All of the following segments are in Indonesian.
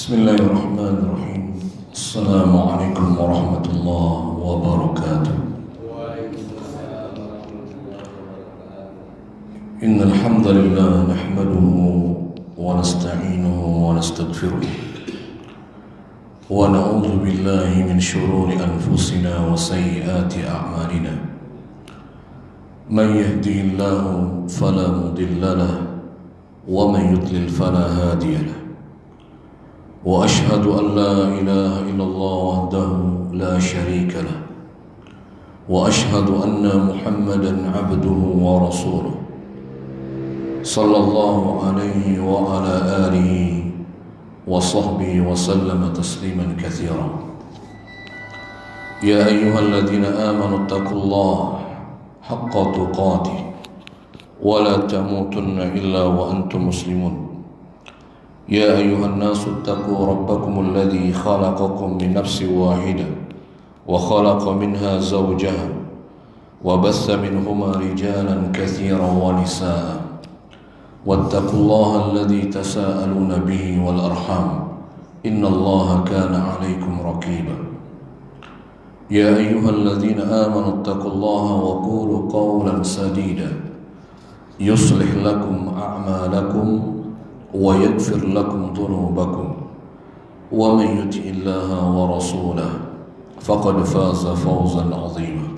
Bismillahirrahmanirrahim. Assalamualaikum warahmatullahi wabarakatuh. Innal hamdalillah nahmaduhu wa nasta'inuhu wa nastaghfiruh wa na'udzu billahi min shururi anfusina wa sayyiati a'malina. Man yahdihillahu fala mudilla lahu wa man yudlil fala hadiya lahu. وأشهد أن لا إله إلا الله وحده لا شريك له وأشهد أن محمدا عبده ورسوله صلى الله عليه وعلى آله وصحبه وسلم تسليما كثيرا. يا أيها الذين آمنوا اتقوا الله حق تقاته ولا تموتن إلا وأنتم مسلمون. يا أيها الناس اتقوا ربكم الذي خلقكم من نفس واحدة وخلق منها زوجها وبث منهما رجالا كثيرا ونساء واتقوا الله الذي تساءلون به والأرحام إن الله كان عليكم رقيبا. يا أيها الذين آمنوا اتقوا الله وقولوا قولا سديدا يصلح لكم أعمالكم ويغفر لكم ذنوبكم ومن يطع الله ورسوله فقد فاز فوزا عظيما.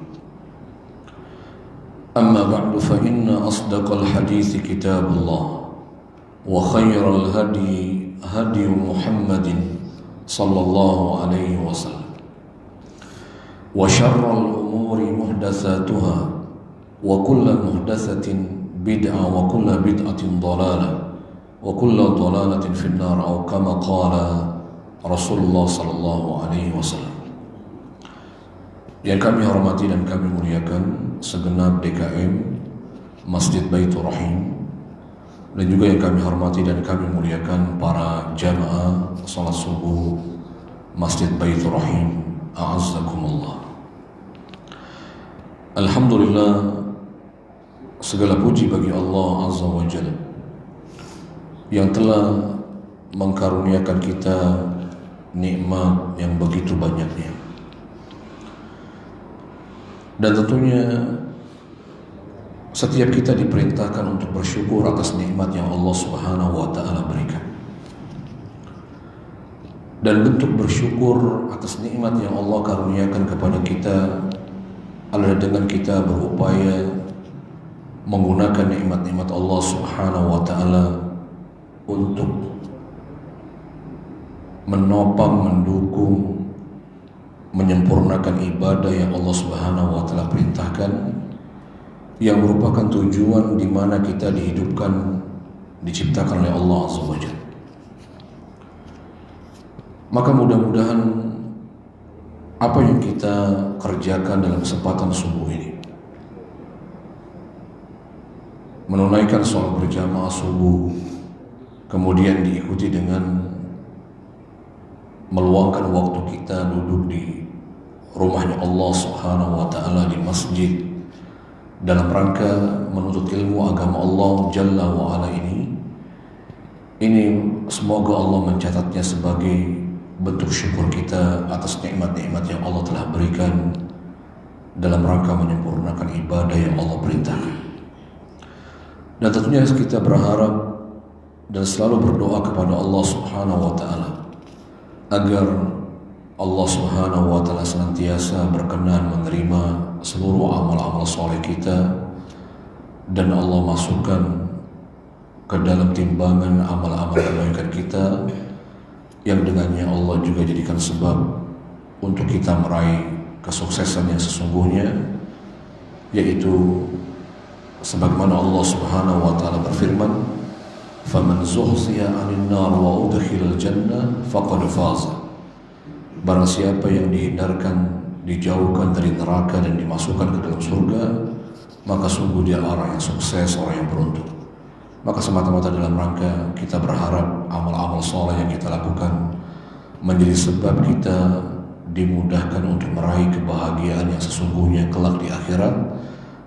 أما بعد فإن أصدق الحديث كتاب الله وخير الهدي هدي محمد صلى الله عليه وسلم وشر الأمور محدثاتها وكل محدثة بدعة وكل بدعة ضلالة وكل ضلالة في النار أو كما قال رسول الله صلى الله عليه وسلم. Yang kami hormati dan kami muliakan segenap DKM Masjid Baitur Rahim, dan juga yang kami hormati dan kami muliakan para jamaah salat subuh Masjid Baitur Rahim, a'azzakumullah. Alhamdulillah, segala puji bagi Allah Azza wa Jalla yang telah mengkaruniakan kita nikmat yang begitu banyaknya. Dan tentunya setiap kita diperintahkan untuk bersyukur atas nikmat yang Allah Subhanahu wa taala berikan. Dan bentuk bersyukur atas nikmat yang Allah karuniakan kepada kita adalah dengan kita berupaya menggunakan nikmat-nikmat Allah Subhanahu wa taala untuk menopang, mendukung, menyempurnakan ibadah yang Allah Subhanahu wa taala perintahkan, yang merupakan tujuan di mana kita dihidupkan, diciptakan oleh Allah Azza wa Jalla. Maka mudah-mudahan apa yang kita kerjakan dalam kesempatan subuh ini, menunaikan sholat berjamaah subuh, kemudian diikuti dengan meluangkan waktu kita duduk di rumahnya Allah Subhanahu wa taala di masjid dalam rangka menuntut ilmu agama Allah Jalla wa Ala ini semoga Allah mencatatnya sebagai bentuk syukur kita atas nikmat-nikmat yang Allah telah berikan dalam rangka menyempurnakan ibadah yang Allah perintahkan. Dan tentunya kita berharap dan selalu berdoa kepada Allah Subhanahu wa taala agar Allah Subhanahu wa taala senantiasa berkenan menerima seluruh amal-amal soleh kita, dan Allah masukkan ke dalam timbangan amal-amal kebaikan kita yang dengannya Allah juga jadikan sebab untuk kita meraih kesuksesan yang sesungguhnya, yaitu sebagaimana Allah Subhanahu wa taala berfirman, "Faman zuhziya 'anil nar wa udkhilal jannah faqad faza." Barang siapa yang dihindarkan, dijauhkan dari neraka dan dimasukkan ke dalam surga, maka sungguh dia orang yang sukses, orang yang beruntung. Maka semata-mata dalam rangka kita berharap amal-amal soleh yang kita lakukan menjadi sebab kita dimudahkan untuk meraih kebahagiaan yang sesungguhnya kelak di akhirat,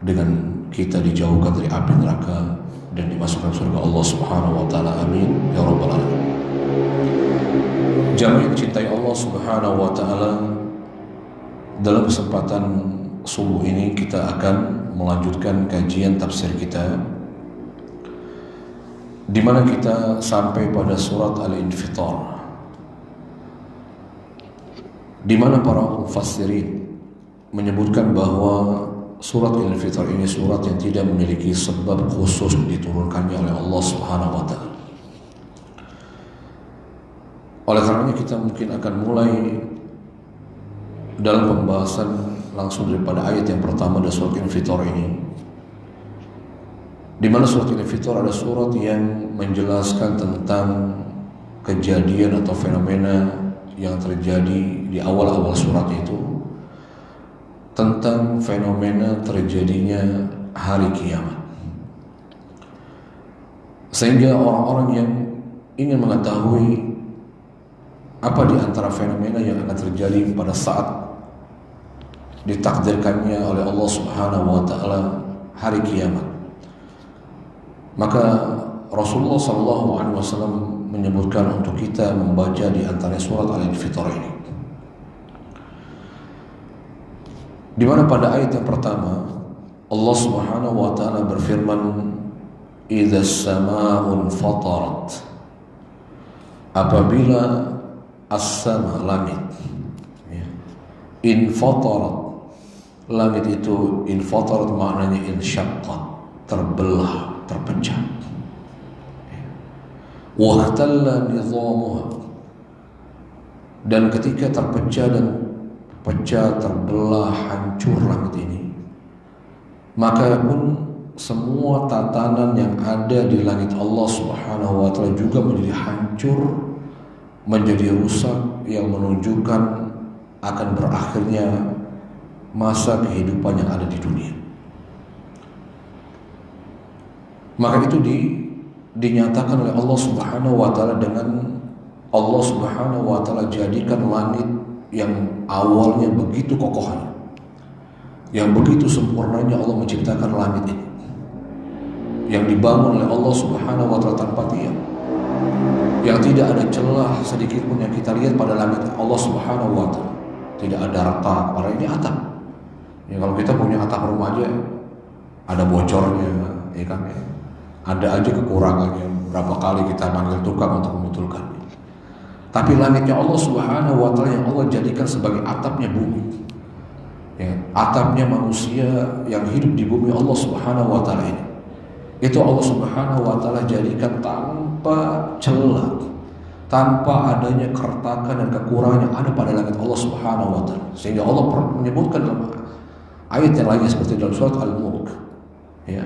dengan kita dijauhkan dari api neraka dan dimasukkan surga Allah Subhanahu wa taala. Amin ya rabbal alamin. Jamaah yang dicintai Allah Subhanahu wa taala, dalam kesempatan subuh ini kita akan melanjutkan kajian tafsir kita, di mana kita sampai pada surat Al-Infitar, di mana para mufassirin menyebutkan bahwa surat Al-Infitar ini surat yang tidak memiliki sebab khusus diturunkannya oleh Allah Subhanahu wa taala. Oleh karenanya kita mungkin akan mulai dalam pembahasan langsung daripada ayat yang pertama dari surat Al-Infitar ini, di mana surat Al-Infitar ada surat yang menjelaskan tentang kejadian atau fenomena yang terjadi di awal-awal surat itu, tentang fenomena terjadinya hari kiamat. Sehingga orang-orang yang ingin mengetahui apa di antara fenomena yang akan terjadi pada saat ditakdirkannya oleh Allah Subhanahu wa taala hari kiamat, maka Rasulullah SAW menyebutkan untuk kita membaca di antara surat Al-Infitar ini, di mana pada ayat yang pertama Allah Subhanahu wa taala berfirman, "Idza as-samaa'u fatarat", apabila as-sama, langit, infatarat, langit itu infatarat maknanya insyaqqat, terbelah, terpecah. Wahtalla nizamuha, dan ketika terpecah dan pecah, terbelah, hancur langit ini, maka pun semua tatanan yang ada di langit Allah Subhanahu wa taala juga menjadi hancur, menjadi rusak, yang menunjukkan akan berakhirnya masa kehidupan yang ada di dunia. Maka itu dinyatakan oleh Allah Subhanahu wa taala dengan Allah Subhanahu wa taala jadikan langit yang awalnya begitu kokohnya, yang begitu sempurnanya Allah menciptakan langit ini, yang dibangun oleh Allah Subhanahu wa taala tanpa tiang, yang tidak ada celah sedikit pun yang kita lihat pada langit Allah Subhanahu wa taala. Tidak ada retak, padahal ini atap. Ya, kalau kita punya atap rumah aja ada bocornya, ya kan? Ya. Ada aja kekurangannya. Berapa kali kita manggil tukang untuk membetulkan. Tapi langitnya Allah Subhanahu wa taala yang Allah jadikan sebagai atapnya bumi. Ya, atapnya manusia yang hidup di bumi Allah Subhanahu wa taala ini. Itu Allah Subhanahu wa taala jadikan tanpa celah, tanpa adanya keretakan dan kekurangan yang ada pada langit Allah Subhanahu wa taala. Sehingga Allah menyebutkan dalam ayat yang lainnya seperti dalam surat Al-Mulk, ya,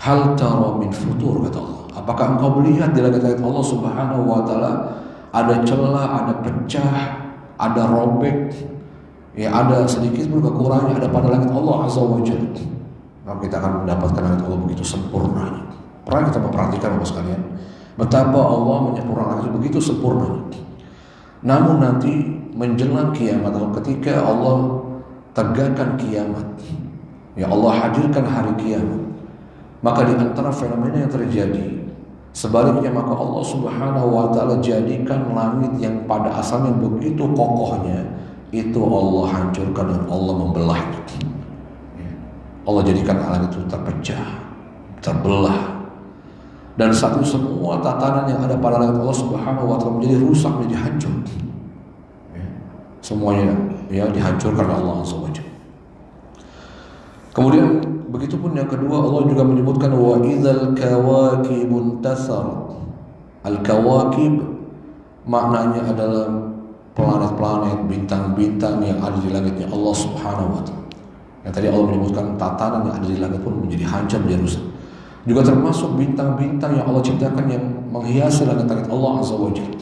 hal tara min futur, kata Allah, apakah engkau melihat di langit-langit Allah Subhanahu wa taala ada celah, ada pecah, ada robek, ya, ada sedikit pun kekurangan ada pada langit Allah Azza wa Jalla. Maka kita akan mendapatkan langit Allah begitu sempurnanya. Pernah kita memperhatikan Bapak sekalian betapa Allah menyempurnakan itu begitu sempurna. Namun nanti menjelang kiamat, atau ketika Allah tegakkan kiamat, ya Allah hadirkan hari kiamat, maka di antara fenomena yang terjadi sebaliknya, maka Allah Subhanahu wa taala jadikan langit yang pada asalnya begitu kokohnya itu Allah hancurkan dan Allah membelahnya. Allah jadikan langit itu terpecah, terbelah, dan saat itu semua tatanan yang ada pada langit Allah Subhanahu wa taala menjadi rusak, menjadi hancur. Semuanya ya dihancurkan oleh Allah Azza wa Jalla. Kemudian begitu pun yang kedua, Allah juga menyebutkan wa idzal kawakibun tasarat. Al-kawakib maknanya adalah planet-planet, bintang-bintang yang ada di langitnya Allah Subhanahu wa taala. Yang tadi Allah menyebutkan tatanan yang ada di langit pun menjadi hancur, menjadi rusak. Juga termasuk bintang-bintang yang Allah ciptakan yang menghiasi langit-langit Allah Azza wa Jalla.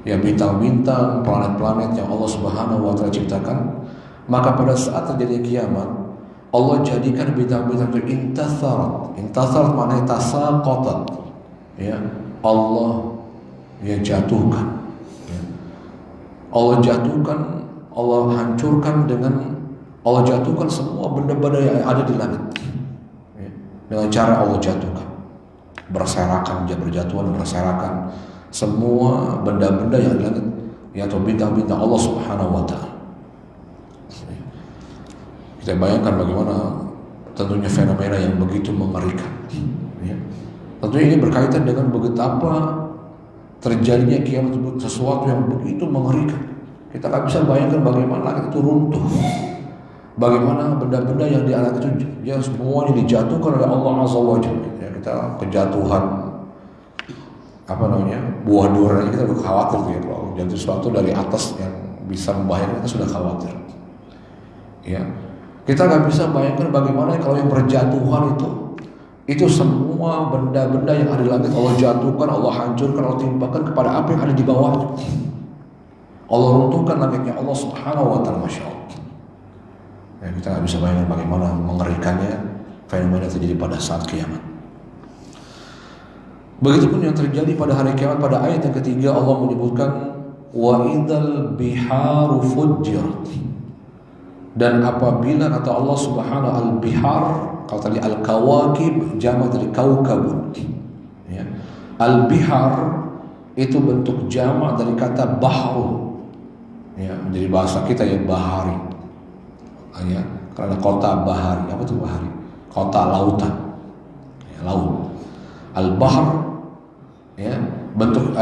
Ya, bintang-bintang, planet-planet yang Allah Subhanahu wa taala ciptakan. Maka pada saat terjadi kiamat, Allah jadikan bintang-bintang itu intatharat. Intatharat maknanya tasaqatat. Ya, Allah ya jatuhkan. Ya. Allah jatuhkan, Allah hancurkan Allah jatuhkan semua benda-benda yang ada di langit. Ya. Dengan cara Allah jatuhkan. Berserakan, berjatuhan, berserakan. semua benda-benda yang di langit ya, atau bintang-bintang Allah Subhanahu wa taala. Kita bayangkan bagaimana tentunya fenomena yang begitu mengerikan. Ya. Tentunya ini berkaitan dengan betapa terjadinya kiamat, sesuatu yang begitu mengerikan. Kita nggak bisa bayangkan bagaimana langit itu runtuh, bagaimana benda-benda yang di alam itu ya semuanya dijatuhkan oleh Allah Azza wa Jalla. Ya, kita kejatuhan buah durian, kita udah khawatir tuh ya, kalau jatuh sesuatu dari atas yang bisa membahayakan kita sudah khawatir. Ya, kita nggak bisa bayangkan bagaimana kalau yang berjatuhan itu semua benda-benda yang ada di langit Allah jatuhkan, Allah hancurkan, Allah timpakan kepada apa yang ada di bawahnya. Allah runtuhkan langitnya Allah Subhanahu wa taala, masya Allah. Ya, kita nggak bisa bayangkan bagaimana mengerikannya fenomena terjadi pada saat kiamat. Begitupun yang terjadi pada hari kiamat. Pada ayat yang ketiga Allah menyebutkan wa idzal biharu fujjirat, dan apabila kata Allah Subhanahu al-bihar, kalau tadi al-kawakib jamak dari kaukabun ya. Al-bihar itu bentuk jamak dari kata bahru ya, menjadi bahasa kita ya bahari ya, karena kota bahari. Apa itu bahari? Kota lautan ya, laut. Al-bahr ya, bentuk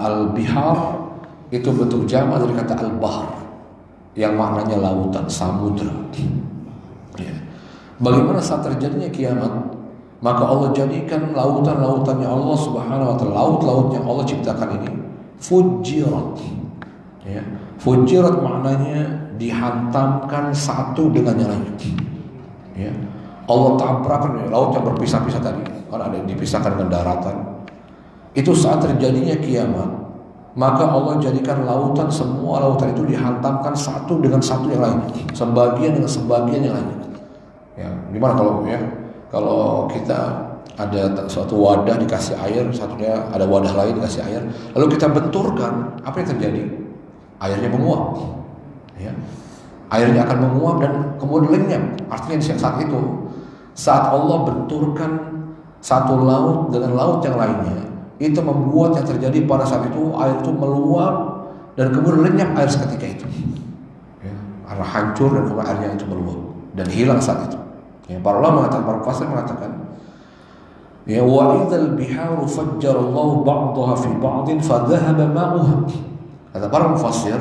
al-bihar itu bentuk jamak dari kata al-bahr yang maknanya lautan, samudra ya. Bagaimana saat terjadinya kiamat, maka Allah jadikan lautan-lautannya Allah Subhanahu wa taala, laut-lautnya Allah ciptakan ini fujirat ya. Fujirat maknanya dihantamkan satu dengan yang lain ya. Allah tabrakan ya, laut yang berpisah-pisah tadi, kan ada yang dipisahkan dengan daratan. Itu saat terjadinya kiamat, maka Allah jadikan lautan, semua lautan itu dihantamkan satu dengan satu yang lain, sebagian dengan sebagian yang lain. Ya, gimana kalau kita ada suatu wadah dikasih air, satunya ada wadah lain dikasih air, lalu kita benturkan, apa yang terjadi? Airnya menguap. Ya. Airnya akan menguap dan kemudian lenyap. Artinya di saat Allah benturkan satu laut dengan laut yang lainnya, itu membuat yang terjadi pada saat itu air itu meluap dan kemudian lenyap air seketika itu. Ya, karena hancur dan kemudian airnya itu meluap dan hilang saat itu. Ya, para ulama mengatakan, para fasir mengatakan, ya wa idzal biharu fajjarallahu ba'daha fi ba'din fadhahaba ma'uha. Kata para mufassir,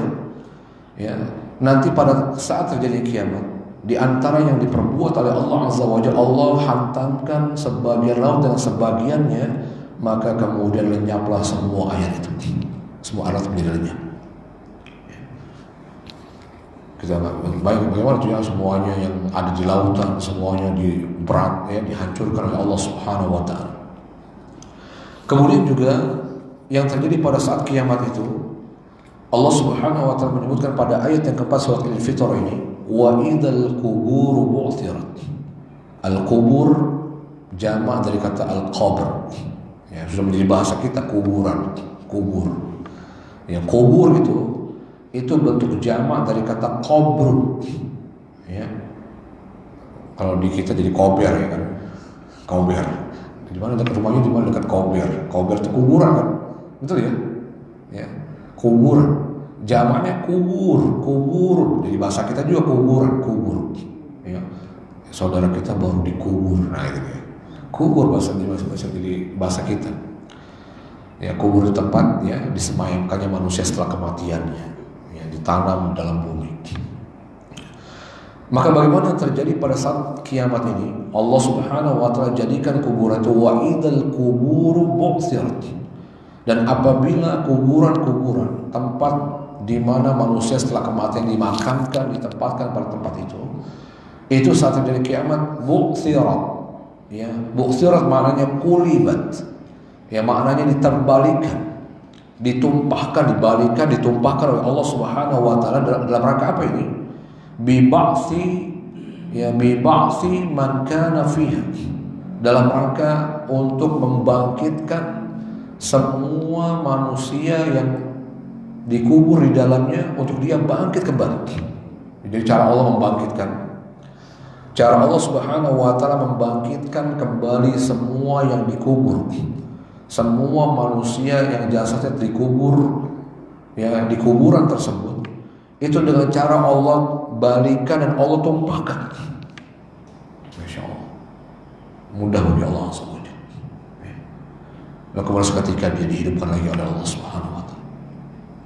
ya, nanti pada saat terjadi kiamat, di antara yang diperbuat oleh Allah Azza wa Jalla, Allah hantamkan sebagian laut dengan sebagiannya, maka kemudian lenyaplah semua air itu, semua alat menjadi lenyap. Kita bagaimana tuh ya, semuanya yang ada di lautan semuanya dihancurkan oleh Allah Subhanahu wa taala. Kemudian juga yang terjadi pada saat kiamat itu, Allah Subhanahu wa taala menyebutkan pada ayat yang keempat surat Al-Fitrah ini, wa idzal qubur bu'thirat. Al-qubur jamak dari kata al-qabr. Ya, sudah menjadi bahasa kita kuburan, kubur. Ya, kubur itu bentuk jamak dari kata qabr. Ya. Kalau di kita jadi kober ya kan. Kober. Di mana dekat rumahnya, di mana dekat kober. Kober itu kuburan kan? Betul ya? Ya. Kubur, jamaknya kubur. Jadi bahasa kita juga kuburan, kubur. Ya. Saudara kita baru dikubur, nah itu ya. Kubur jadi bahasa kita. Ya, kubur itu tempat ya disemayamkannya manusia setelah kematiannya, ya, ditanam dalam bumi. Maka bagaimana yang terjadi pada saat kiamat ini? Allah Subhanahu wa taala jadikan kuburan itu wa idzal quburu bu'thirat. Dan apabila kuburan-kuburan, tempat di mana manusia setelah kematian dimakamkan, ditempatkan pada tempat itu saat terjadi kiamat bu'thirat. Ya, bu'thirat maknanya kulibat. Ya, maknanya diterbalikan, ditumpahkan oleh Allah Subhanahu wa taala dalam rangka apa ini? Bi ba'thi man kana fiha. Dalam rangka untuk membangkitkan semua manusia yang dikubur di dalamnya untuk dia bangkit kembali. Jadi cara Allah membangkitkan, cara Allah Subhanahu wa taala membangkitkan kembali semua yang dikubur semua manusia yang jasadnya dikubur, ya, di kuburan tersebut, itu dengan cara Allah balikan dan Allah tumpahkan. Masya Allah, mudah bagi Allah SWT. Lalu kemudian seketika dia dihidupkan lagi oleh Allah Subhanahu Wa Taala.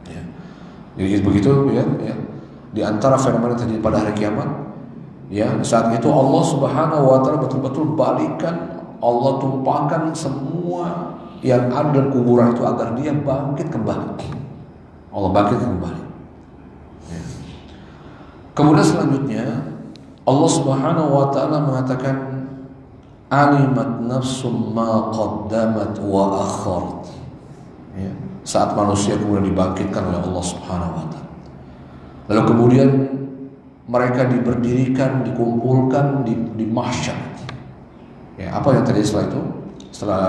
Ya. Jadi begitu, ya. Di antara fenomena terjadi pada hari kiamat, ya, saat itu Allah Subhanahu Wa Taala betul-betul balikan, Allah tumpahkan semua yang ada dalam kuburan itu agar dia bangkit kembali. Allah bangkit kembali. Ya. Kemudian selanjutnya Allah Subhanahu Wa Taala mengatakan, alimat nafsum ma qaddamat wa akharat. Ya. Saat manusia kemudian dibangkitkan oleh Allah Subhanahu Wa Taala, lalu kemudian mereka diberdirikan, dikumpulkan di mahsyar. Ya, apa yang terjadi setelah itu? Setelah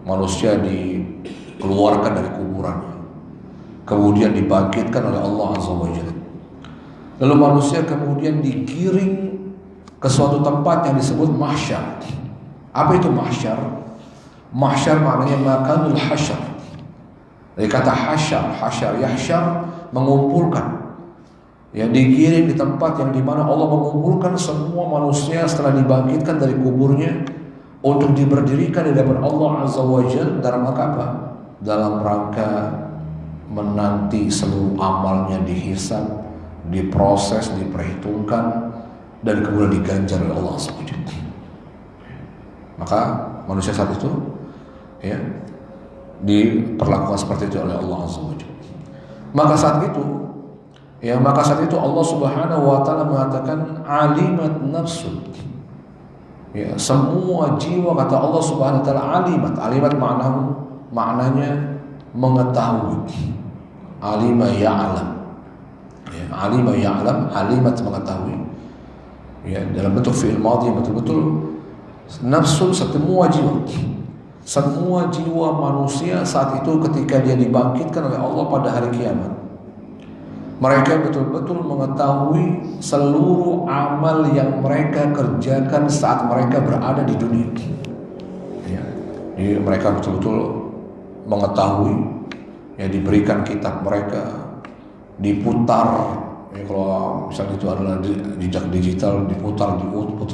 manusia dikeluarkan dari kuburannya, kemudian dibangkitkan oleh Allah Azza wa Jalla. Lalu manusia kemudian digiring ke suatu tempat yang disebut mahsyar. Apa itu mahsyar? Mahsyar maknanya makanul hasyar. Dari kata hasyar, hasyar yahsyar, mengumpulkan. Ya, digiring di tempat yang dimana Allah mengumpulkan semua manusia setelah dibangkitkan dari kuburnya untuk diberdirikan di hadapan Allah Azza wa Jalla. Dalam rangka apa? Dalam rangka menanti seluruh amalnya dihisab, diproses, diperhitungkan, dan kemudian diganjar oleh Allah Azza wa Jalla. Maka manusia saat itu, ya, diperlakukan seperti itu oleh Allah Azza wa Jalla. Maka saat itu Allah Subhanahu Wa Taala mengatakan alimat nafsun. Ya, semua jiwa, kata Allah Subhanahu Wa Taala, alimat maknanya mengetahui. Alima ya'lam. Ya, alima ya'lam, alimat mengetahui. Ya, dalam bentuk fi'il madhi, betul-betul nafsun, semua jiwa manusia saat itu ketika dia dibangkitkan oleh Allah pada hari kiamat, mereka betul-betul mengetahui seluruh amal yang mereka kerjakan saat mereka berada di dunia. Ya, jadi mereka betul-betul mengetahui, ya, diberikan kitab mereka, diputar. Ya, kalau misalnya itu adalah jejak digital, diputar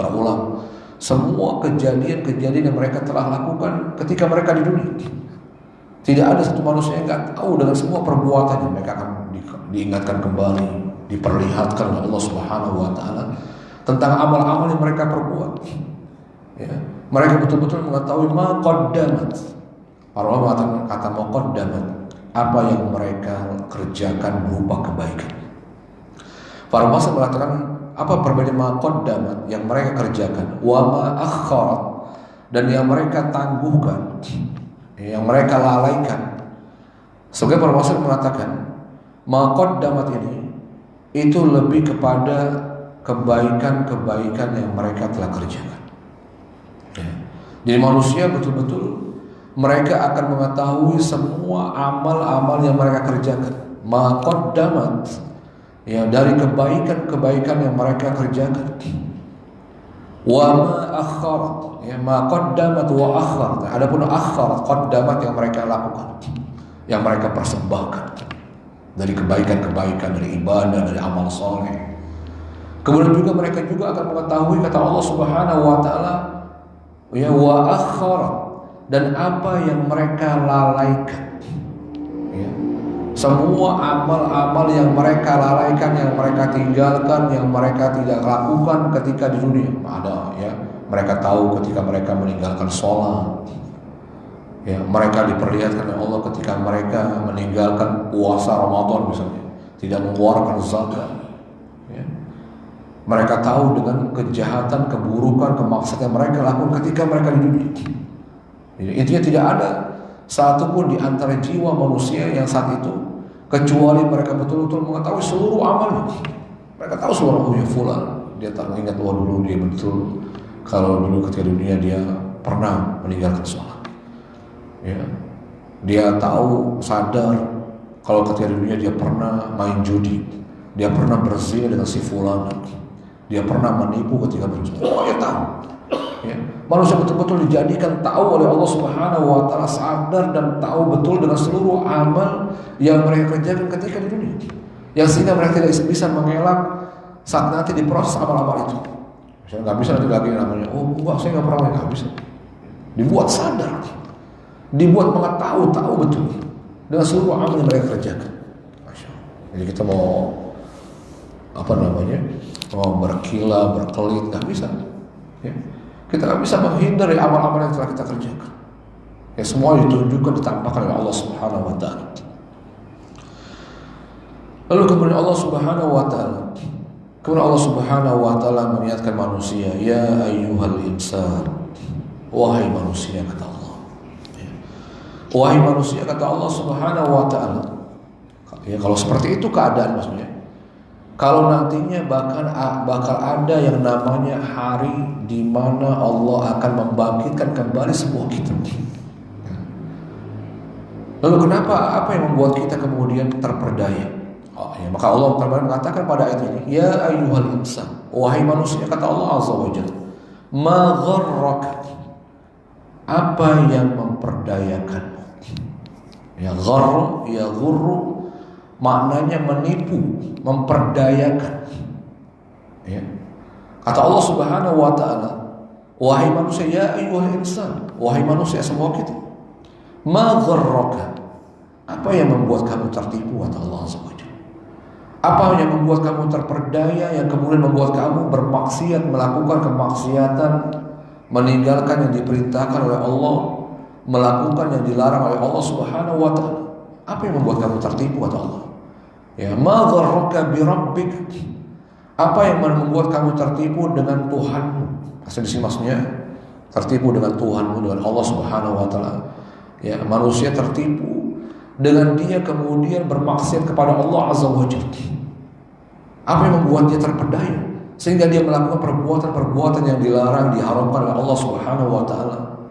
ulang semua kejadian-kejadian yang mereka telah lakukan ketika mereka di dunia. Tidak ada satu manusia yang nggak tahu dengan semua perbuatannya. Mereka akan diingatkan kembali, diperlihatkan oleh Allah Subhanahu Wa Taala tentang amal-amal yang mereka perbuat. Ya, mereka betul-betul mengetahui ma qaddamat. Para ulama mengatakan kata ma qaddamat, apa yang mereka kerjakan berupa kebaikan. Para ulama mengatakan apa perbedaan ma qaddamat, yang mereka kerjakan, wa ma akharat, dan yang mereka tangguhkan, yang mereka lalaikan. Sebagai para ulama mengatakan ma qaddamat ini itu lebih kepada kebaikan-kebaikan yang mereka telah kerjakan. Ya. Jadi manusia betul-betul mereka akan mengetahui semua amal-amal yang mereka kerjakan. Ma qaddamat, ya, dari kebaikan-kebaikan yang mereka kerjakan. Wa ma akharat, ya, ma qaddamat wa akharat. Adapun akharat, qaddamat yang mereka lakukan, yang mereka persembahkan dari kebaikan-kebaikan, dari ibadah, dari amal soleh. Kemudian juga mereka juga akan mengetahui kata Allah Subhanahu Wa Taala, ya, wa akharat, dan apa yang mereka lalaikan. Ya. Semua amal-amal yang mereka lalaikan, yang mereka tinggalkan, yang mereka tidak lakukan ketika di dunia. Ada, ya, mereka tahu ketika mereka meninggalkan sholat. Ya, mereka diperlihatkan oleh Allah ketika mereka meninggalkan puasa Ramadan misalnya, tidak mengeluarkan zakat. Ya. Mereka tahu dengan kejahatan, keburukan, kemaksiatan yang mereka lakukan ketika mereka di dunia. Jadi, intinya tidak ada satupun di antara jiwa manusia yang saat itu kecuali mereka betul-betul mengetahui seluruh amalnya. Mereka tahu seluruh amalnya fulan. Dia tak mengingat bahwa dulu dia betul, kalau dulu ketika di dunia dia pernah meninggalkan sholat. Ya, dia tahu, sadar kalau ketika di dunia dia pernah main judi, dia pernah berzina dengan si fulan, dia pernah menipu ketika berzina. Oh, dia tahu. Ya. Manusia betul-betul dijadikan tahu oleh Allah Subhanahu wa taala, sadar dan tahu betul dengan seluruh amal yang mereka kerjakan ketika di dunia. Yang sehingga mereka tidak bisa mengelak saat nanti diproses amal-amal itu. Misalnya nggak bisa nanti lagi namanya, oh enggak, saya nggak pernah, nggak bisa. Dibuat sadar, dibuat mengetahui, tahu betul dengan seluruh amal yang mereka kerjakan. Masya Allah. Jadi kita mau mau berkilah, berkelit, nggak bisa. Ya. Kita nggak bisa menghindar dari amal-amal yang telah kita kerjakan. Ya, semua ditunjukkan, ditampakkan oleh Allah Subhanahu wa taala. Lalu kemudian Allah Subhanahu wa taala mengingatkan manusia, ya ayyuhal insan, wahai manusia, kata Allah. Ya. Wahai manusia, kata Allah Subhanahu wa taala. Ya, kalau seperti itu keadaan maksudnya. Kalau nantinya bakal ada yang namanya hari di mana Allah akan membangkitkan kembali semua kita. Lalu kenapa? Apa yang membuat kita kemudian terperdaya? Ya, maka Allah mengatakan pada ayat ini, ya ayyuhal insan, wahai manusia, kata Allah Azza wa Jalla, ma gharraka, apa yang memperdayakanmu? Ya gharr, ya ghurru, maknanya menipu, memperdayakan. Ya. Kata Allah Subhanahu wa taala, wahai manusia, ya ayyuhal insan, wahai manusia semua kita, ma gharraka, apa yang membuat kamu tertipu, kata Allah Azza wa Jalla. Apa yang membuat kamu terperdaya, yang kemudian membuat kamu bermaksiat, melakukan kemaksiatan, meninggalkan yang diperintahkan oleh Allah, melakukan yang dilarang oleh Allah Subhanahu wa taala. Apa yang membuat kamu tertipu, kata Allah? Ya, ma gharraka bi rabbik. Apa yang membuat kamu tertipu dengan Tuhanmu? Di sini maksudnya tertipu dengan Tuhanmu, dengan Allah Subhanahu wa taala. Ya, manusia tertipu dengan dia kemudian bermaksiat kepada Allah Azza wa Jalla. Apa yang membuat dia terperdaya sehingga dia melakukan perbuatan-perbuatan yang dilarang, diharamkan oleh Allah Subhanahu wa taala?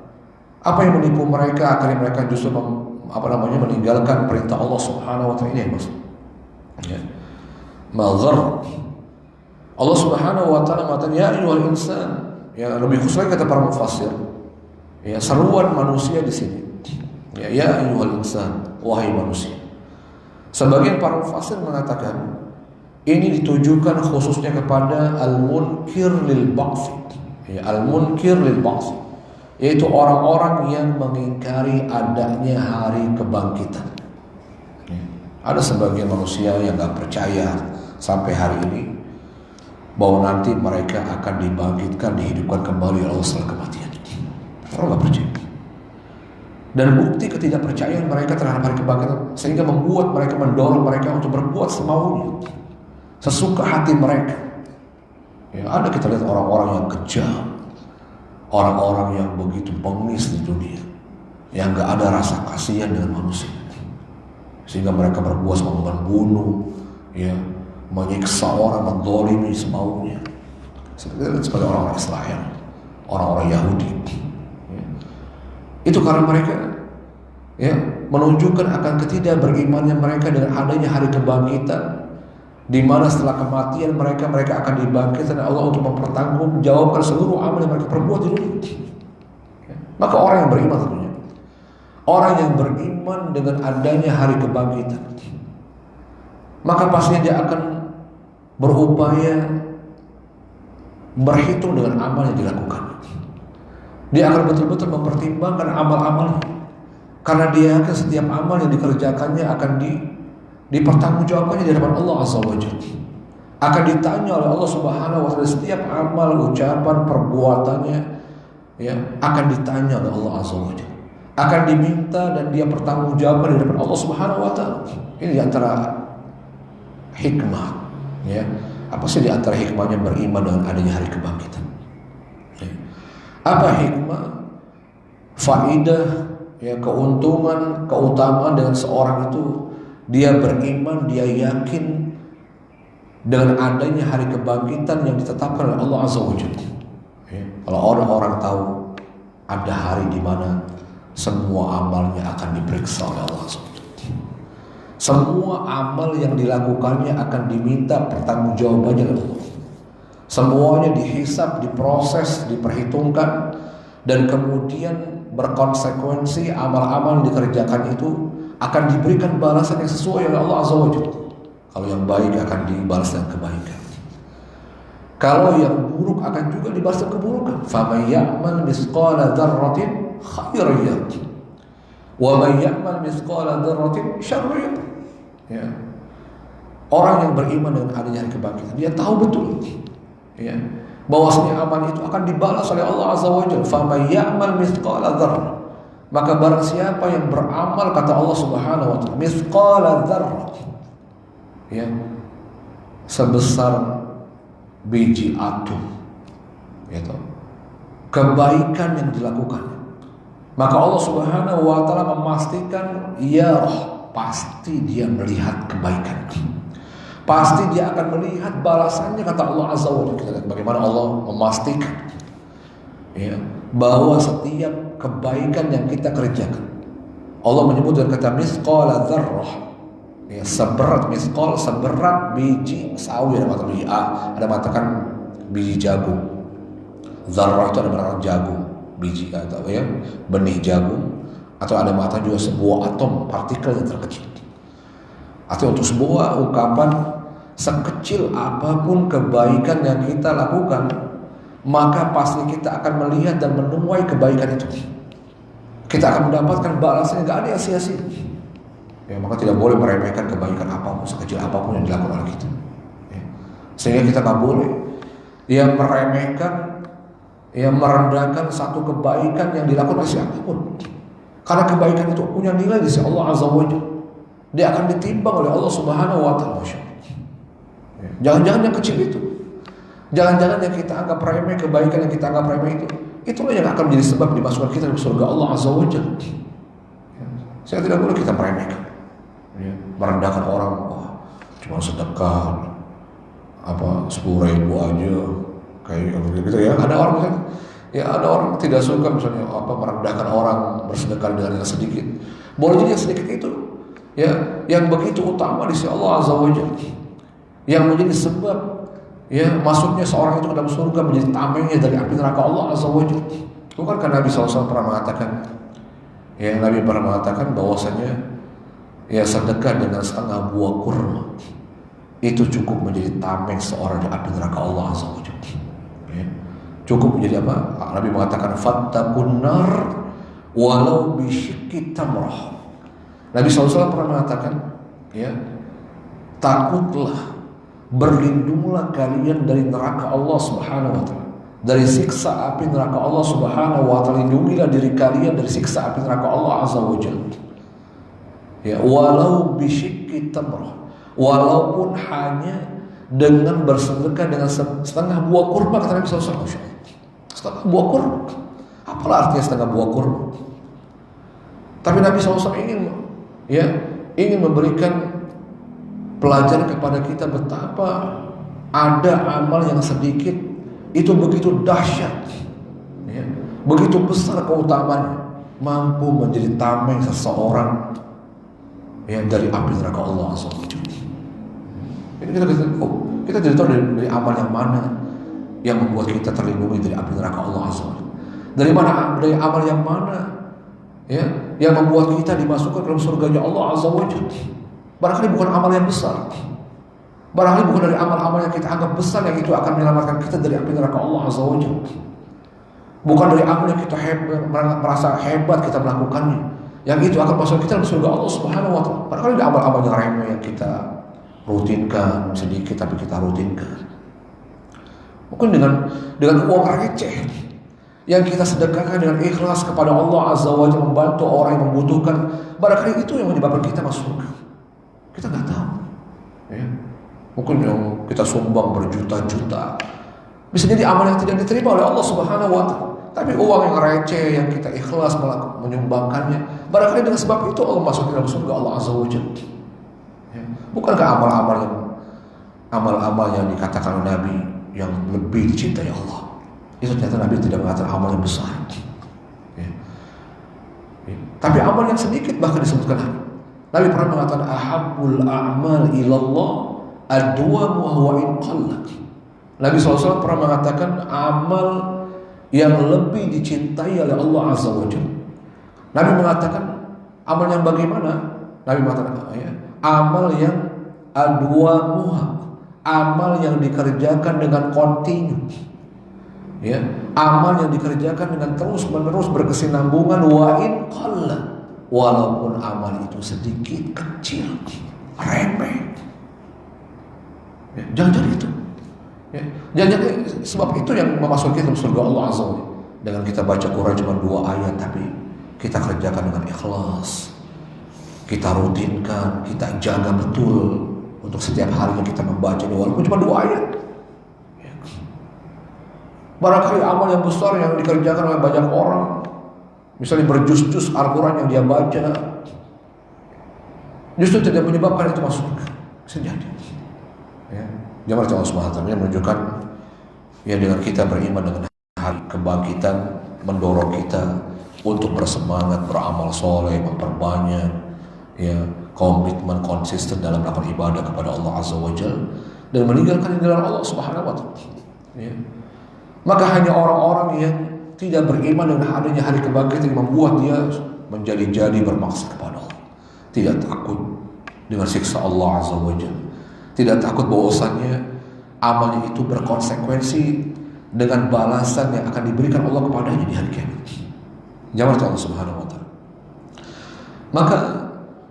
Apa yang menipu mereka akhirnya mereka justru meninggalkan perintah Allah Subhanahu wa taala? Ini maksud. Ya. Maghar. Allah Subhanahu wa taala mengatakan, ya ayyuhal insan. Ya, lebih khusus lagi kata para mufassir. Ya, seruan manusia di sini. Ya ayyuhal insan, wahai manusia. Sebagian para mufassir mengatakan ini ditujukan khususnya kepada al-munkir lil ba'ts. Ya, al-munkir lil ba'ts, yaitu orang-orang yang mengingkari adanya hari kebangkitan. Ya. Ada sebagian manusia yang gak percaya sampai hari ini bahwa nanti mereka akan dibangkitkan, dihidupkan kembali oleh Allah setelah kematian. Orang gak percaya. Dan bukti ketidakpercayaan mereka terhadap hari kebangkitan sehingga membuat mereka, mendorong mereka untuk berbuat semaunya, sesuka hati mereka. Ya, ada kita lihat orang-orang yang kejam, orang-orang yang begitu bengis di dunia, yang gak ada rasa kasihan dengan manusia, sehingga mereka berbuat semau, membunuh, ya, menyiksa orang, menzalimi semaunya. Seperti orang-orang Israel, orang-orang Yahudi. Itu karena mereka ya menunjukkan akan ketidakberimannya mereka dengan adanya hari kebangkitan, di mana setelah kematian mereka akan dibangkitkan oleh Allah untuk mempertanggungjawabkan seluruh amal yang mereka perbuat di dunia. Maka orang yang beriman tentunya, orang yang beriman dengan adanya hari kebangkitan, maka pastinya dia akan berupaya berhitung dengan amal yang dilakukan. Dia akan betul-betul mempertimbangkan amal-amalnya, karena dia akan setiap amal yang dikerjakannya akan dipertanggungjawabkannya di hadapan Allah Azza wa Jalla. Akan ditanya oleh Allah Subhanahu wa taala setiap amal, ucapan, perbuatannya, ya, akan ditanya oleh Allah Azza wa Jalla. Akan diminta dan dia pertanggungjawabkan di hadapan Allah Subhanahu wa taala. Ini di antara hikmah, ya. Apa sih di antara hikmahnya beriman dengan adanya hari kebangkitan? Apa hikmah, faidah, ya, keuntungan, keutamaan dengan seorang itu? Dia beriman, dia yakin dengan adanya hari kebangkitan yang ditetapkan oleh Allah Azza wa Jalla. Ya, kalau orang-orang tahu ada hari di mana semua amalnya akan diperiksa oleh Allah Azza wa Jalla, semua amal yang dilakukannya akan diminta pertanggungjawabannya oleh Allah. Semuanya dihisab, diproses, diperhitungkan, dan kemudian berkonsekuensi amal-amal yang dikerjakan itu akan diberikan balasan yang sesuai oleh Allah Azza wa Jalla. Kalau yang baik akan dibalas dengan kebaikan. Kalau yang buruk akan juga dibalas dengan keburukan. فَمَنْ يَعْمَلْ مِثْقَالَ ذَرَّةٍ خَيْرًا يَرَهُ وَمَنْ يَعْمَلْ مِثْقَالَ ذَرَّةٍ شَرًّا يَرَهُ. Ya. Orang yang beriman dengan adanya hari kebangkitan, dia tahu betul, ya, bahwasanya amal itu akan dibalas oleh Allah Azza wa Jalla. فَمَنْ يَعْمَلْ مِثْقَالَ ذَرَّةٍ. Maka barang siapa yang beramal, kata Allah Subhanahu wa taala, mithqala dzarrah, ya, sebesar biji atom, gitu, kebaikan yang dilakukan, maka Allah Subhanahu wa taala memastikan, ya roh, pasti dia melihat kebaikan, pasti dia akan melihat balasannya, kata Allah Azza wa Jalla. Kita lihat bagaimana Allah memastikan, ya, bahwa setiap kebaikan yang kita kerjakan, Allah menyebut dengan kata mithqala dzarrah, ya, seberat misqal, seberat biji sawi, ada mengatakan biji ada mengatakan biji jagung. Dzarrah itu ada mengatakan jagung, biji atau ya benih jagung, atau ada mengatakan juga sebuah atom, partikel yang terkecil. Atau untuk sebuah ungkapan, sekecil apapun kebaikan yang kita lakukan, maka pasti kita akan melihat dan menuai kebaikan itu. Kita akan mendapatkan balasannya, gak ada yang sia-sia. Ya, maka tidak boleh meremehkan kebaikan apapun, sekecil apapun yang dilakukan oleh kita. Ya. Sehingga kita gak boleh yang meremehkan, yang merendahkan satu kebaikan yang dilakukan oleh siapapun. Karena kebaikan itu punya nilai di sisi Allah Azza wa Jalla. Dia akan ditimbang oleh Allah Subhanahu wa taala. Ya. Jangan-jangan yang kecil itu, jangan-jangan yang kita anggap remeh, kebaikan yang kita anggap remeh itu, itulah yang akan menjadi sebab dimasukkan kita ke surga Allah Azza wa Jalla. Ya. Saya tidak boleh kita meremehkan, ya, merendahkan orang, wah, cuma sedekah apa 10.000 aja, kayak gitu ya. Ada orang misalnya, ya ada orang tidak suka misalnya apa merendahkan orang bersedekah dengan yang sedikit. Boleh jadi yang sedikit itu, ya, yang begitu utama di sisi Allah Azza wa Jalla, yang menjadi sebab, ya, masuknya seorang itu ke dalam surga, menjadi tamengnya dari api neraka Allah Azza wa Jalla. Bukankah Nabi SAW pernah mengatakan, ya, Nabi pernah mengatakan bahwasanya, ya, sedekah dengan setengah buah kurma itu cukup menjadi tameng seorang dari api neraka Allah Azza wa Jalla. Ya. Cukup menjadi apa? Nabi mengatakan fattaqun nar walau bisyikki tamrah. Nabi SAW pernah mengatakan, ya, takutlah, berlindunglah kalian dari neraka Allah Subhanahu wa taala, dari siksa api neraka Allah Subhanahu wa taala. Lindungilah diri kalian dari siksa api neraka Allah Azza wa Jalla. Ya, walau bisyikki tamrah, walaupun hanya dengan bersedekah dengan setengah buah kurma, kata Nabi SAW. Setengah buah kurma, apalah artinya setengah buah kurma? Tapi Nabi SAW ingin memberikan pelajaran kepada kita betapa ada amal yang sedikit itu begitu dahsyat, ya, begitu besar keutamaannya, mampu menjadi tameng seseorang, ya, dari api neraka Allah Azza wa Jalla. Ini kita tidak tahu dari amal yang mana yang membuat kita terlindungi dari api neraka Allah Azza wa Jalla. Dari amal yang mana, ya, yang membuat kita dimasukkan ke dalam surganya Allah Azza wa Jalla. Barangkali bukan amal yang besar, barangkali bukan dari amal-amal yang kita anggap besar yang itu akan menyelamatkan kita dari api neraka Allah Azza wa Jalla. Bukan dari amal yang kita merasa hebat kita melakukannya, yang itu akan masuk kita dalam surga Allah Subhanahu wa taala. Barangkali dari amal-amal yang remeh yang kita rutinkan, sedikit tapi kita rutinkan. Mungkin dengan uang receh yang kita sedekahkan dengan ikhlas kepada Allah Azza wa Jalla, membantu orang yang membutuhkan, barangkali itu yang menyebabkan kita masuk surga. Kita nggak tahu, ya. Mungkin yang kita sumbang berjuta-juta bisa jadi amal yang tidak diterima oleh Allah Subhanahu wa taala. Tapi uang yang receh yang kita ikhlas menyumbangkannya, barangkali dengan sebab itu Allah masuk ke dalam surga Allah Azza wa Jalla. Ya. Bukankah amal-amal yang dikatakan oleh Nabi yang lebih dicintai Allah, itu ternyata Nabi tidak mengatakan amal yang besar, ya. Ya. Tapi amal yang sedikit bahkan disebutkan Nabi pernah mengatakan ahabbul a'mal ilallah adwamuha wa in qallat. Nabi SAW pernah mengatakan amal yang lebih dicintai oleh Allah Azza wa Jalla. Nabi mengatakan amal yang bagaimana? Nabi mengatakan amal yang adwamuha, amal yang dikerjakan dengan kontinu, ya, amal yang dikerjakan dengan terus menerus berkesinambungan, wa in qalla, walaupun amal itu sedikit, kecil, remeh, ya, jangan jadi itu, ya, jangan jadi sebab itu yang memasuki dalam surga Allah Azza wa Jalla. Dengan kita baca Quran cuma 2 ayat, tapi kita kerjakan dengan ikhlas, kita rutinkan, kita jaga betul untuk setiap harinya kita membaca ini walaupun cuma 2 ayat. Barangkali amal yang besar yang dikerjakan oleh banyak orang, misalnya berjus-jus Al-Quran yang dia baca, justru tidak menyebabkan itu masuk sejati. Ya. Jamaah Allah Subhanahu wa taala menunjukkan ya, dengan kita beriman dengan hari kebangkitan mendorong kita untuk bersemangat beramal soleh, memperbanyak ya komitmen konsisten dalam melakukan ibadah kepada Allah Azza wa Jalla dan meninggalkan jalan Allah Subhanahu wa taala. Ya. Maka hanya orang-orang yang tidak beriman dengan adanya hari kebangkitan yang membuat dia menjadi-jadi bermaksud kepada Allah, tidak takut dengan siksa Allah Azza wa Jalla, tidak takut bahwasannya amalnya itu berkonsekuensi dengan balasan yang akan diberikan Allah kepadanya di hari kiamat. Jamaah Allah Subhanahu wa taala. Maka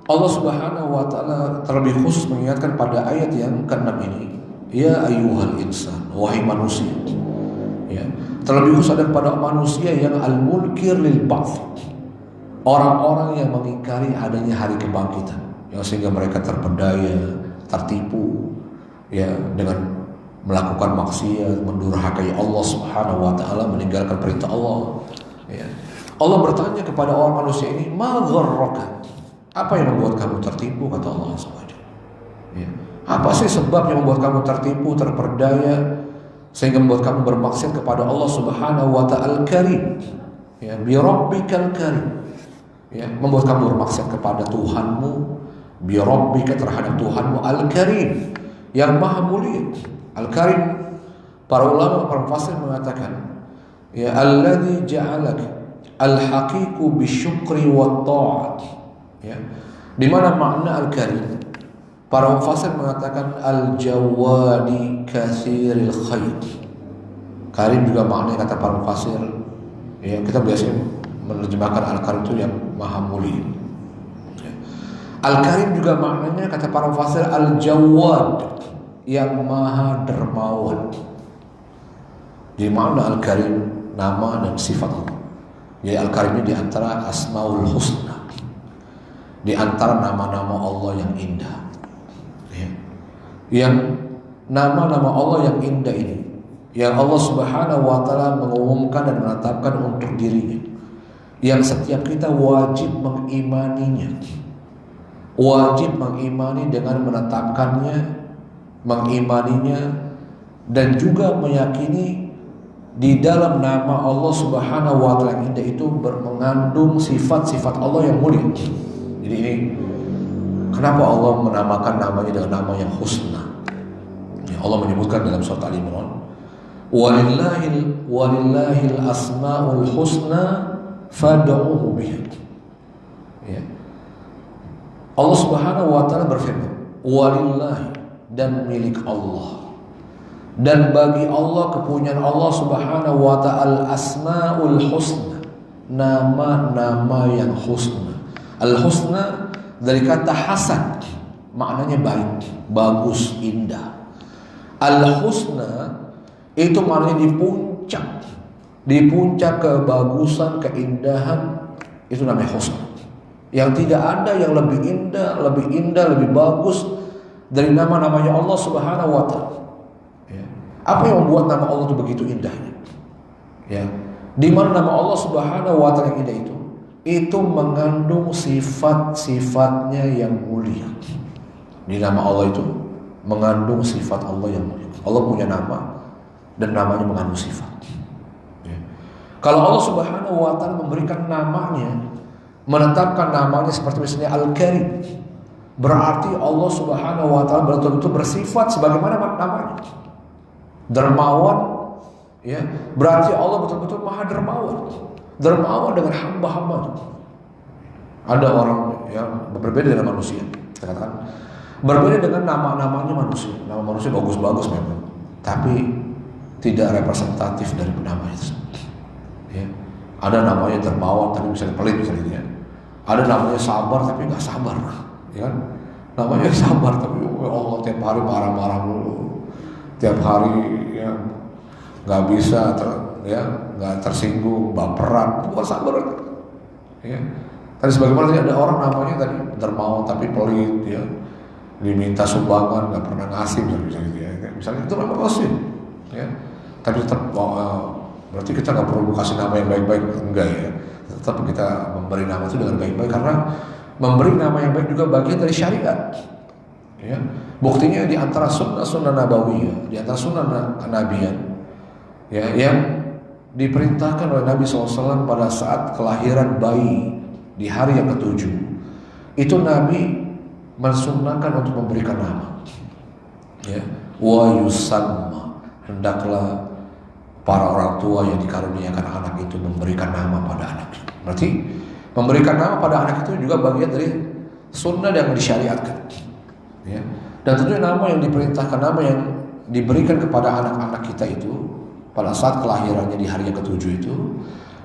Allah Subhanahu wa taala terlebih khusus mengingatkan pada ayat yang ke-6 ini, ya ayyuhal insan, wahai manusia. Ya, terlebih khusus ada kepada manusia yang al-munkir lil ba'ts, orang-orang yang mengingkari adanya hari kebangkitan, yang sehingga mereka terpedaya, tertipu ya dengan melakukan maksiat, mendurhakai Allah Subhanahu wa taala, meninggalkan perintah Allah. Ya. Allah bertanya kepada orang manusia ini, ma gharraka? Apa yang membuat kamu tertipu, kata Allah Azza wa Jalla. Ya. Apa sih sebab yang membuat kamu tertipu, terperdaya sehingga membuat kamu bermaksiat kepada Allah Subhanahu wa taala Al-Karim? Ya, bi rabbikal karim. Ya, membuat kamu bermaksiat kepada Tuhanmu, bi rabbika, terhadap Tuhanmu Al-Karim, yang Maha Mulia. Al-Karim, para ulama, para mufassir mengatakan, ya alladzi ja'alaka al-haqiqu bisyukri wat ta'at. Ya. Di mana makna Al-Karim? Para mufassir mengatakan al-jawadi katsiril khair. Karim juga maknanya, kata para mufassir, ya, kita biasanya menerjemahkan Al-Karim itu yang Maha Mulia. Ya. Al-Karim juga maknanya, kata para mufassir, al-jawad, yang Maha Dermawan. Jadi makna Al-Karim nama dan sifat Allah. Jadi Al-Karim ini diantara Asmaul Husna, diantara nama-nama Allah yang indah. Ya. Yang nama-nama Allah yang indah ini, yang Allah Subhanahu wa taala mengumumkan dan menetapkan untuk dirinya, yang setiap kita wajib mengimaninya, wajib mengimani dengan menetapkannya, mengimaninya, dan juga meyakini di dalam nama Allah Subhanahu wa taala yang indah itu mengandung sifat-sifat Allah yang mulia. Jadi ini kenapa Allah menamakan namanya dengan nama yang husna. Ya, Allah menyebutkan dalam surat Al-Imran, walillahil asmaul husna fad'uhu biha. Ya. Allah Subhanahu wa taala berfirman, walillahi, dan milik Allah, dan bagi Allah, kepunyaan Allah Subhanahu wa ta'ala, asmaul husna, nama-nama yang husna. Al-husna dari kata hasan, maknanya baik, bagus, indah. Al-husna itu maknanya di puncak kebagusan, keindahan, itu namanya husna. Yang tidak ada yang lebih indah, lebih bagus dari nama-namanya Allah Subhanahu wa ta'ala. Ya. Apa yang membuat nama Allah itu begitu indahnya? Ya. Di mana nama Allah Subhanahu wa ta'ala yang indah itu mengandung sifat-sifatnya yang mulia. Di nama Allah itu mengandung sifat Allah yang mulia. Allah punya nama dan namanya mengandung sifat. Ya. Kalau Allah Subhanahu wa ta'ala memberikan namanya, menetapkan namanya seperti misalnya Al-Karim, berarti Allah Subhanahu wa ta'ala betul-betul bersifat sebagaimana namanya. Dermawan, ya, berarti Allah betul-betul maha dermawan. Dermawan dengan hamba-hambanya. Ada orang yang berbeda dengan manusia, kita katakan berbeda dengan nama-namanya manusia. Nama manusia bagus-bagus memang, tapi tidak representatif dari nama itu. Ya. Ada namanya dermawan tapi misalnya pelit misalnya, ya. Ada namanya sabar tapi nggak sabar, ya kan? Namanya sabar tapi ya Allah tiap hari marah-marah dulu, tiap hari ya nggak bisa nggak tersinggung, baperan, bukan sabar, ya. Tadi sebagaimana tadi ada orang namanya tadi dermawan tapi pelit, ya, diminta sumbangan nggak pernah ngasih misalnya, ya. Misalnya itu nama manusia, ya. Tapi tetap berarti kita nggak perlu kasih nama yang baik-baik, enggak ya. Tetap kita memberi nama itu dengan baik-baik karena memberi nama yang baik juga bagian dari syariat. Ya. Buktinya di antara sunnah nabawiyah, di antara sunnah kenabian, ya, yang diperintahkan oleh Nabi SAW pada saat kelahiran bayi di hari yang ke-7, itu Nabi mensunnahkan untuk memberikan nama. Ya. Wa yusamma, hendaklah para orang tua yang dikaruniakan anak itu memberikan nama pada anak. Berarti memberikan nama pada anak itu juga bagian dari sunnah yang disyariatkan. Ya. Dan tentunya nama yang diperintahkan, nama yang diberikan kepada anak-anak kita itu pada saat kelahirannya di hari yang ke-7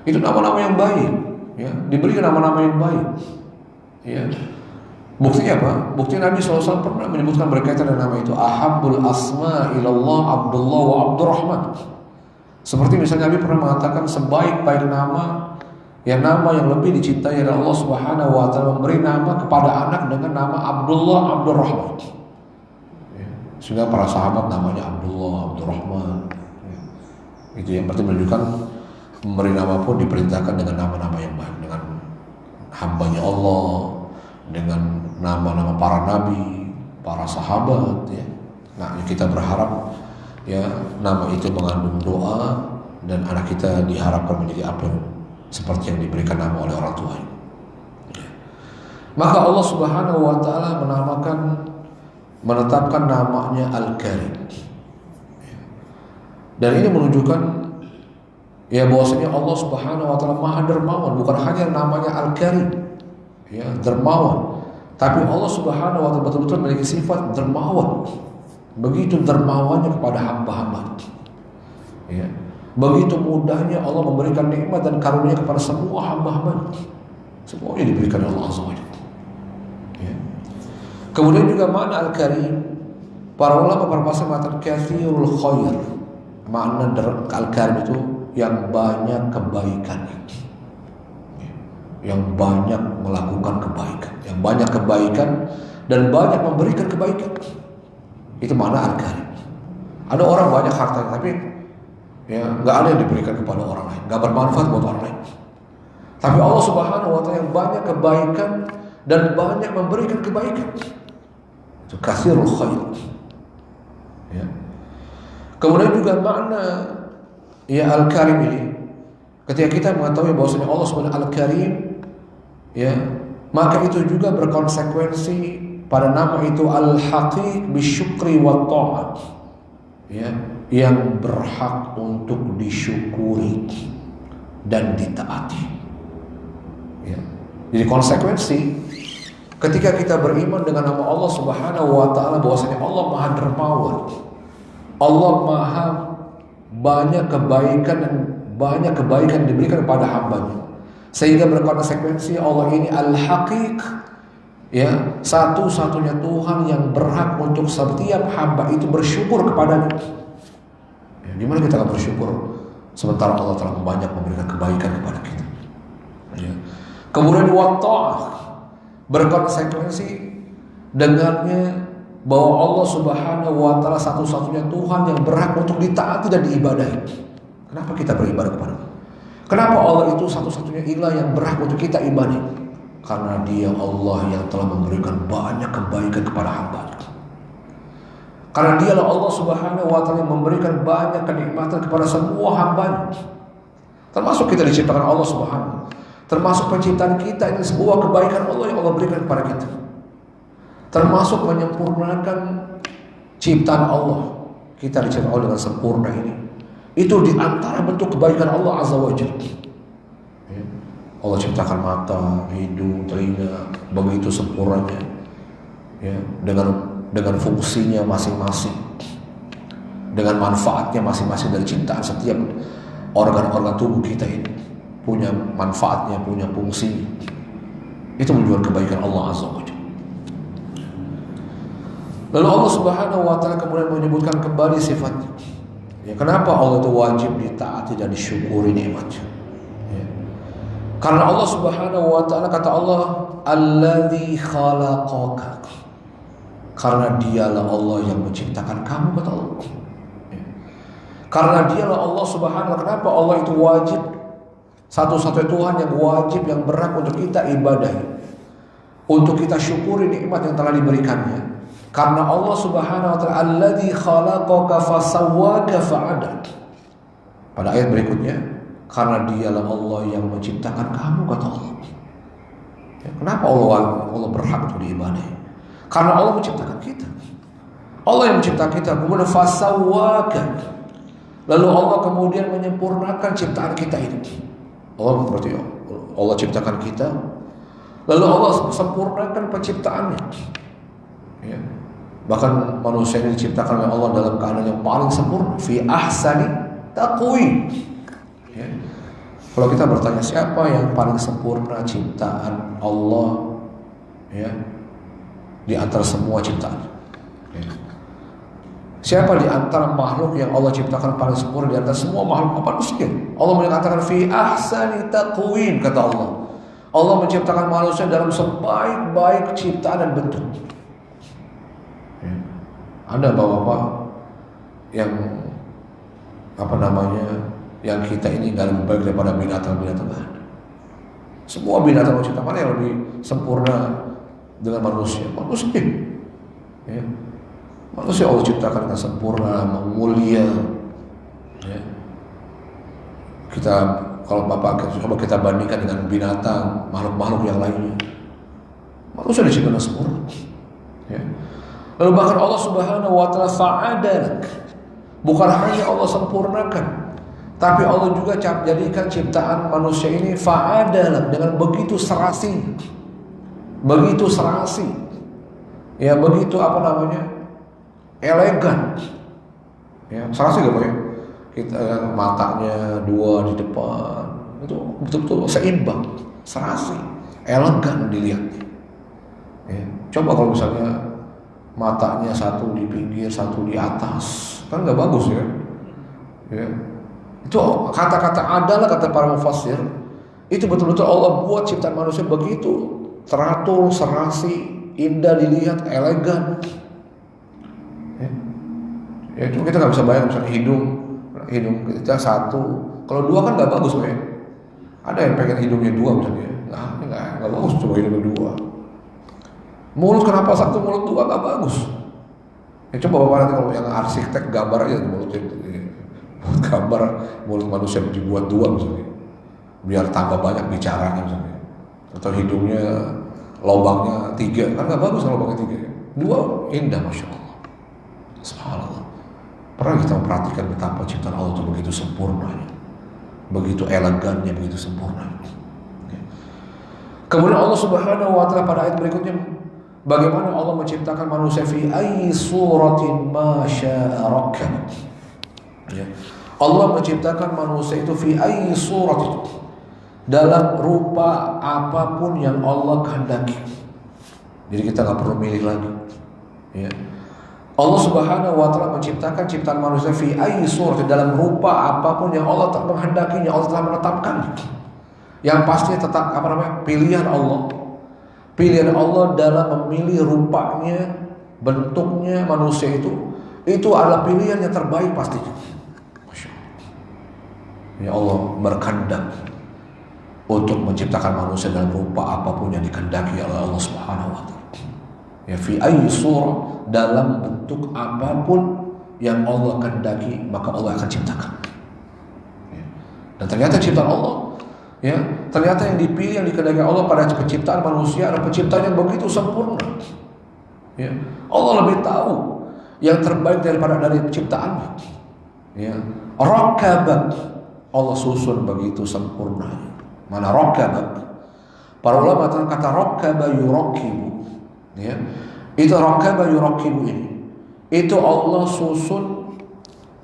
itu nama-nama yang baik. Ya. Diberikan nama-nama yang baik. Ya. Buktinya apa? Buktinya Nabi SAW pernah menyebutkan berkaitan dengan nama itu, ahabbul asma ilallah Abdullah wa Abdurrahman. Seperti misalnya Nabi pernah mengatakan sebaik-baik nama, ya, nama yang lebih dicintai oleh Allah Subhanahu wa taala, memberi nama kepada anak dengan nama Abdullah Abdurrahman. Ya. Sehingga para sahabat namanya Abdullah Abdurrahman. Ya. Itu yang berarti menunjukkan memberi nama pun diperintahkan dengan nama-nama yang baik, dengan hambanya Allah, dengan nama-nama para nabi, para sahabat, ya. Nah, kita berharap ya nama itu mengandung doa dan anak kita diharapkan menjadi apa seperti yang diberikan nama oleh orang tua. Ya. Maka Allah Subhanahu wa taala menetapkan namanya Al-Karim. Ya. Dan ini menunjukkan ya bahwasanya Allah Subhanahu wa taala Maha Dermawan, bukan hanya namanya Al-Karim, ya, dermawan, tapi Allah Subhanahu wa taala betul-betul memiliki sifat dermawan. Begitu dermawannya kepada hamba-hamba. Ya. Begitu mudahnya Allah memberikan nikmat dan karunia kepada semua hamba-hamba. Semuanya diberikan oleh Allah Azza wa Jalla. Ya. Kemudian juga makna Al-Karim, para ulama berpasang mengatakan katsirul khair. Makna Al-Karim itu yang banyak kebaikannya. Yang banyak melakukan kebaikan, yang banyak kebaikan dan banyak memberikan kebaikan. Itu makna Al-Karim. Ada orang banyak harta tapi ya nggak ada yang diberikan kepada orang lain, nggak bermanfaat buat orang lain. Tapi Allah Subhanahu wa taala yang banyak kebaikan dan banyak memberikan kebaikan. Itu katsirul khair. Ya. Kemudian juga makna ya Al-Karim ini, ketika kita mengetahui bahwasanya Allah Subhanahu wa taala Al-Karim, ya, maka itu juga berkonsekuensi pada nama itu Al-Haqiq bisyukri wa ta'at, ya, yang berhak untuk disyukuri dan ditaati. Ya. Jadi konsekuensi ketika kita beriman dengan nama Allah Subhanahu wa taala bahwasanya Allah Maha Dermawan, Allah Maha banyak kebaikan dan banyak kebaikan diberikan kepada hambanya, sehingga berkonsekuensi Allah ini Al-Haqiq, ya, satu-satunya Tuhan yang berhak untuk setiap hamba itu bersyukur kepadanya. Ya, gimana kita akan bersyukur sementara Allah telah banyak memberikan kebaikan kepada kita. Ya. Kemudian wa-ta'ah berkonsekuensi dengannya bahwa Allah Subhanahu wa taala satu-satunya Tuhan yang berhak untuk ditaati dan diibadahi. Kenapa kita beribadah kepada-Nya? Kenapa Allah itu satu-satunya ilah yang berhak untuk kita ibadahi? Karena Dia Allah yang telah memberikan banyak kebaikan kepada hamba. Karena Dialah Allah Subhanahu wa taala yang memberikan banyak kenikmatan kepada semua hamba. Termasuk kita diciptakan Allah Subhanahu. Termasuk penciptaan kita ini sebuah kebaikan Allah yang Allah berikan kepada kita. Termasuk menyempurnakan ciptaan Allah, kita diciptakan Allah dengan sempurna ini. Itu di antara bentuk kebaikan Allah Azza wa Jalla. Ya. Allah ciptakan mata, hidung, telinga begitu sempurnanya. Ya, dengan fungsinya masing-masing, dengan manfaatnya masing-masing dari ciptaan. Setiap organ-organ tubuh kita ini punya manfaatnya, punya fungsi. Itu menunjukkan kebaikan Allah Azza wa Jalla. Lalu Allah Subhanahu wa taala kemudian menyebutkan kembali sifatnya. Ya, kenapa Allah itu wajib ditaati dan disyukuri nikmatnya? Ya. Karena Allah Subhanahu wa taala, kata Allah, alladzi khalaqaka. Karena dialah Allah yang menciptakan kamu, kata Allah. Ya. Karena dialah Allah Subhanahu wa taala, kenapa Allah itu wajib, satu-satunya Tuhan yang wajib, yang berhak untuk kita ibadahi, untuk kita syukuri nikmat yang telah diberikannya. Karena Allah Subhanahu wa taala alladzi khalaqaka fasawwaka fa'adal. Pada ayat berikutnya, karena dialah Allah yang menciptakan kamu, kata Allah. Ya, kenapa Allah berhak untuk diibadahi? Karena Allah menciptakan kita. Allah yang menciptakan kita, kemudian fasawwaka. Lalu Allah kemudian menyempurnakan ciptaan kita ini. Allah berarti Allah ciptakan kita, lalu Allah sempurnakan penciptaannya. Ya. Bahkan manusia ini diciptakan oleh Allah dalam keadaan yang paling sempurna, fi ahsani taqwim. Ya. Kalau kita bertanya siapa yang paling sempurna ciptaan Allah, ya, di antara semua ciptaan, ya. Siapa di antara makhluk yang Allah ciptakan paling sempurna di antara semua makhluk manusia? Allah mengatakan fi ahsani taqwim, kata Allah. Allah menciptakan manusia dalam sebaik-baik ciptaan dan bentuk. Ya. Ada bapak-bapak yang yang kita ini nggak lebih baik daripada binatang-binatang lain. Semua binatang Allah ciptakan, mana yang lebih sempurna dengan manusia? Manusia. Ya. Manusia Allah ciptakan dengan sempurna, mulia. Ya. Kita, kalau bapak coba kita bandingkan dengan binatang, makhluk-makhluk yang lainnya, manusia diciptakan sempurna. Ya. Lalu bahkan Allah Subhanahu wa taala fa'adalak. Bukan hanya Allah sempurnakan, tapi Allah juga jadikan ciptaan manusia ini fa'adalak, dengan begitu serasi. Begitu serasi. Ya, begitu elegan. Ya, serasi gak boleh. Kita matanya dua di depan, itu betul-betul seimbang, serasi, elegan dilihatnya. Ya, coba kalau misalnya matanya satu di pinggir, satu di atas, kan nggak bagus ya. Ya. Itu kata-kata adalah kata para mufassir, itu betul-betul Allah buat ciptaan manusia begitu teratur, serasi, indah dilihat, elegan. Ya, itu kita nggak bisa bayang misalnya hidung kita satu, kalau dua kan nggak bagus, ya. Ada yang pengen hidungnya dua misalnya, nggak bagus, coba hidungnya dua. Mulut kenapa satu, mulut dua, nggak bagus. Ya, coba bapak nanti kalau yang arsitek gambar aja mulutnya, buat gambar mulut manusia dibuat dua misalnya, biar tambah banyak bicaranya misalnya. Atau hidungnya lubangnya 3, kan nggak bagus kalau lubangnya 3. 2 indah, masya Allah. Subhanallah. Pernah kita memperhatikan betapa ciptaan Allah itu begitu sempurnanya, begitu elegannya, begitu sempurna. Kemudian Allah Subhanahu wa taala pada ayat berikutnya, bagaimana Allah menciptakan manusia fi ayyi suratin ma syaa rakkab. Ya. Allah menciptakan manusia itu fi ayyi suratin, dalam rupa apapun yang Allah kehendaki. Jadi kita nggak perlu milih lagi. Ya. Allah Subhanahu wa taala menciptakan ciptaan manusia fi ayyi suratin, dalam rupa apapun yang Allah telah menghendakinya, Allah telah menetapkannya. Yang pastinya tetap pilihan Allah. Pilihan Allah dalam memilih rupanya, bentuknya manusia itu adalah pilihan yang terbaik pastinya. Masya Allah. Ya, Allah berkehendak untuk menciptakan manusia dalam rupa apapun yang dikehendaki oleh Allah Subhanahu wa taala. Ya, fi ayyi surah, dalam bentuk apapun yang Allah kehendaki, maka Allah akan ciptakan. Ya. Dan ternyata ciptaan Allah, ya, ternyata yang dipilih, yang dikehendaki Allah pada penciptaan manusia adalah penciptaan yang begitu sempurna. Ya. Allah lebih tahu yang terbaik dari penciptaannya. Ya, rakaba, Allah susun begitu sempurna. Mana rakaba? Para ulama kata rakaba yurakibu. Ya, itu rakaba yurakibu ini. Itu Allah susun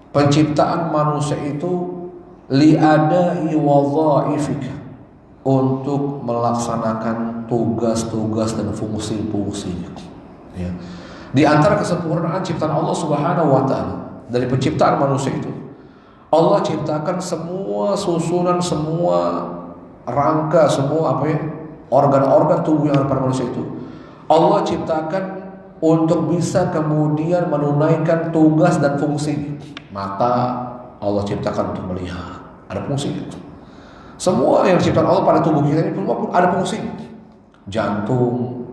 penciptaan manusia itu li'adai wadhaifika, untuk melaksanakan tugas-tugas dan fungsi-fungsinya. Ya. Di antara kesempurnaan ciptaan Allah Subhanahu wa taala dari penciptaan manusia itu, Allah ciptakan semua susunan, semua rangka, semua organ-organ tubuh yang ada pada manusia itu Allah ciptakan untuk bisa kemudian menunaikan tugas dan fungsinya. Mata Allah ciptakan untuk melihat, ada fungsinya. Semua yang diciptakan Allah pada tubuh kita ini semua ada fungsinya. Jantung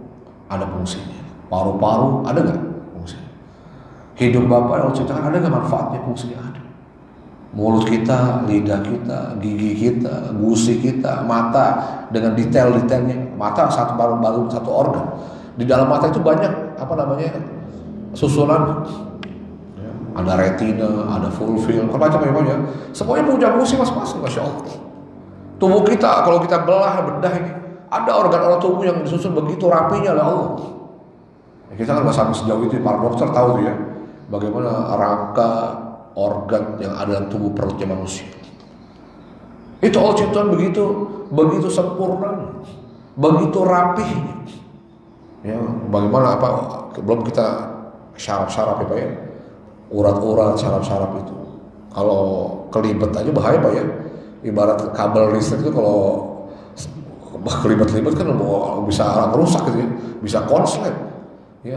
ada fungsinya, paru-paru ada nggak fungsinya? Hidung Bapak yang Allah ciptakan ada nggak manfaatnya? Fungsinya ada. Mulut kita, lidah kita, gigi kita, gusi kita, mata dengan detail-detailnya. Mata baru satu organ. Di dalam mata itu banyak susunan. Ada retina, ada fulvil, macam-macam ya. Semuanya punya fungsi masing-masing, masya Allah. Tubuh kita, kalau kita bedah ini, ada organ-organ tubuh yang disusun begitu rapinya oleh Allah. Ya, kita kan nggak sampai sejauh itu, para dokter tahu tuh ya, bagaimana rangka organ yang ada dalam tubuh perutnya manusia. Itu Allah ciptakan begitu sempurna, begitu rapih. Ya, bagaimana belum kita syaraf-syaraf ya Pak ya, urat-urat, syaraf-syaraf itu. Kalau kelibet aja bahaya Pak ya. Ibarat kabel listrik itu kalau kelibet-libet kan bisa rusak gitu ya, bisa konslet. Ya.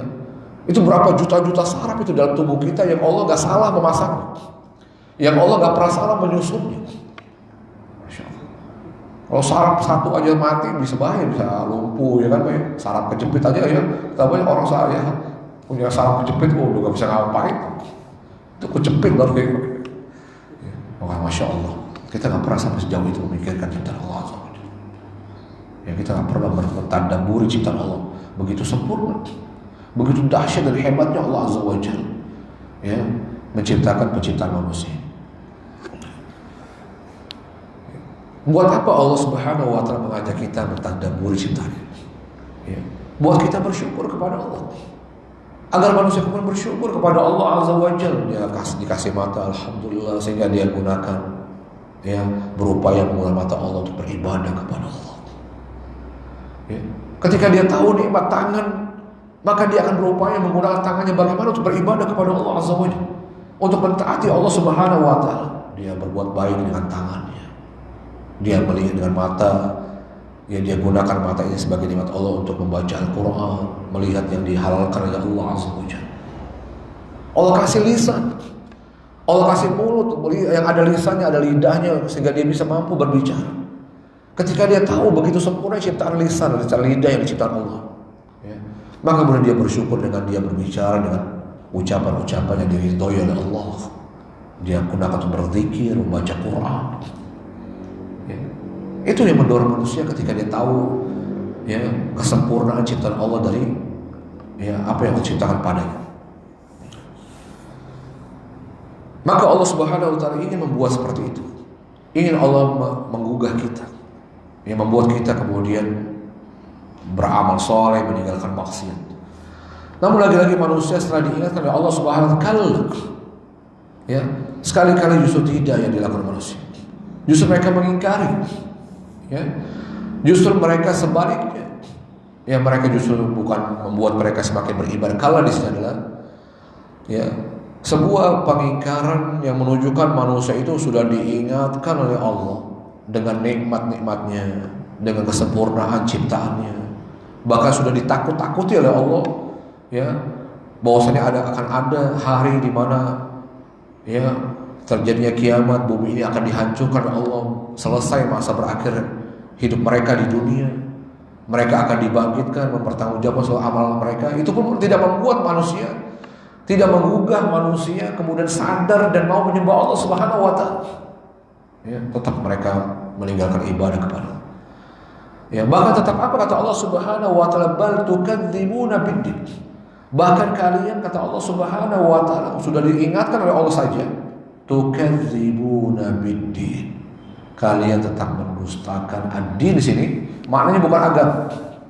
Itu berapa juta-juta saraf itu dalam tubuh kita yang Allah gak salah memasangnya, yang Allah gak pernah salah menyusunnya. Kalau saraf satu aja mati bisa bahaya, bisa lumpuh ya kan Pak ya. Saraf kejepit aja ya, kita banyak orang saya punya saraf kejepit, udah gak bisa ngapain. Itu kejepit baru kayak gitu. Ya, masya Allah. Kita nggak pernah sampai sejauh itu memikirkan ciptaan Allah. Ya, kita nggak pernah bertadabburi ciptaan Allah. Begitu sempurna, begitu dahsyat dan hebatnya Allah Azza wa Jalla. Ya, menciptakan penciptaan manusia. Buat apa Allah Subhanahu wa taala mengajak kita bertadabburi ciptaannya? Ya, buat kita bersyukur kepada Allah. Agar manusia kemudian bersyukur kepada Allah Azza wa Jalla. Dia dikasih mata, alhamdulillah, sehingga dia gunakan, ya, berupaya menggunakan mata Allah untuk beribadah kepada Allah. Ya. Ketika dia tahu nikmat tangan, maka dia akan berupaya menggunakan tangannya bagaimana untuk beribadah kepada Allah Azza wa Jalla, untuk mentaati Allah Subhanahu wa taala. Dia berbuat baik dengan tangannya, dia melihat dengan mata, ya, dia gunakan mata ini sebagai nikmat Allah untuk membaca Al-Quran, melihat yang dihalalkan oleh Allah Azza wa Jalla. Allah kasih lisan, Allah kasih mulut yang ada lisannya, ada lidahnya, sehingga dia bisa mampu berbicara. Ketika dia tahu begitu sempurna ciptaan lisan, lidah yang diciptakan Allah, ya, maka kemudian dia bersyukur dengan dia berbicara dengan ucapan-ucapan yang diridhoi oleh Allah. Dia gunakan untuk berzikir, membaca Quran. Ya. Itu yang mendorong manusia ketika dia tahu, ya, kesempurnaan ciptaan Allah dari, ya, apa yang Allah ciptakan padanya. Maka Allah Subhanahu wa taala ingin membuat seperti itu. Ingin Allah menggugah kita, yang membuat kita kemudian beramal soleh, meninggalkan maksiat. Namun lagi-lagi manusia setelah diingatkan oleh Allah Subhanahu wa taala, ya, sekali-kali justru tidak yang dilakukan manusia. Justru mereka mengingkari, ya. Justru mereka sebaliknya, ya, mereka justru bukan membuat mereka semakin beribadah. Kalau di sini adalah, ya, sebuah pengingkaran yang menunjukkan manusia itu sudah diingatkan oleh Allah dengan nikmat-nikmatnya, dengan kesempurnaan ciptaannya, bahkan sudah ditakut-takuti oleh Allah, ya, bahwasanya akan ada hari di mana, ya, terjadinya kiamat, bumi ini akan dihancurkan oleh Allah, selesai masa berakhir hidup mereka di dunia, mereka akan dibangkitkan, mempertanggungjawabkan soal amal mereka. Itu pun tidak membuat manusia, tidak menggugah manusia kemudian sadar dan mau menyembah Allah Subhanahu wa taala. Ya, tetap mereka meninggalkan ibadah kepada Allah. Ya, bahkan tetap apa kata Allah Subhanahu wa taala, bal tukadzibuna biddin. Bahkan kalian, kata Allah Subhanahu wa taala, sudah diingatkan oleh Allah saja, tukadzibuna biddin. Kalian tetap mendustakan ad-din. Di sini maknanya bukan agama.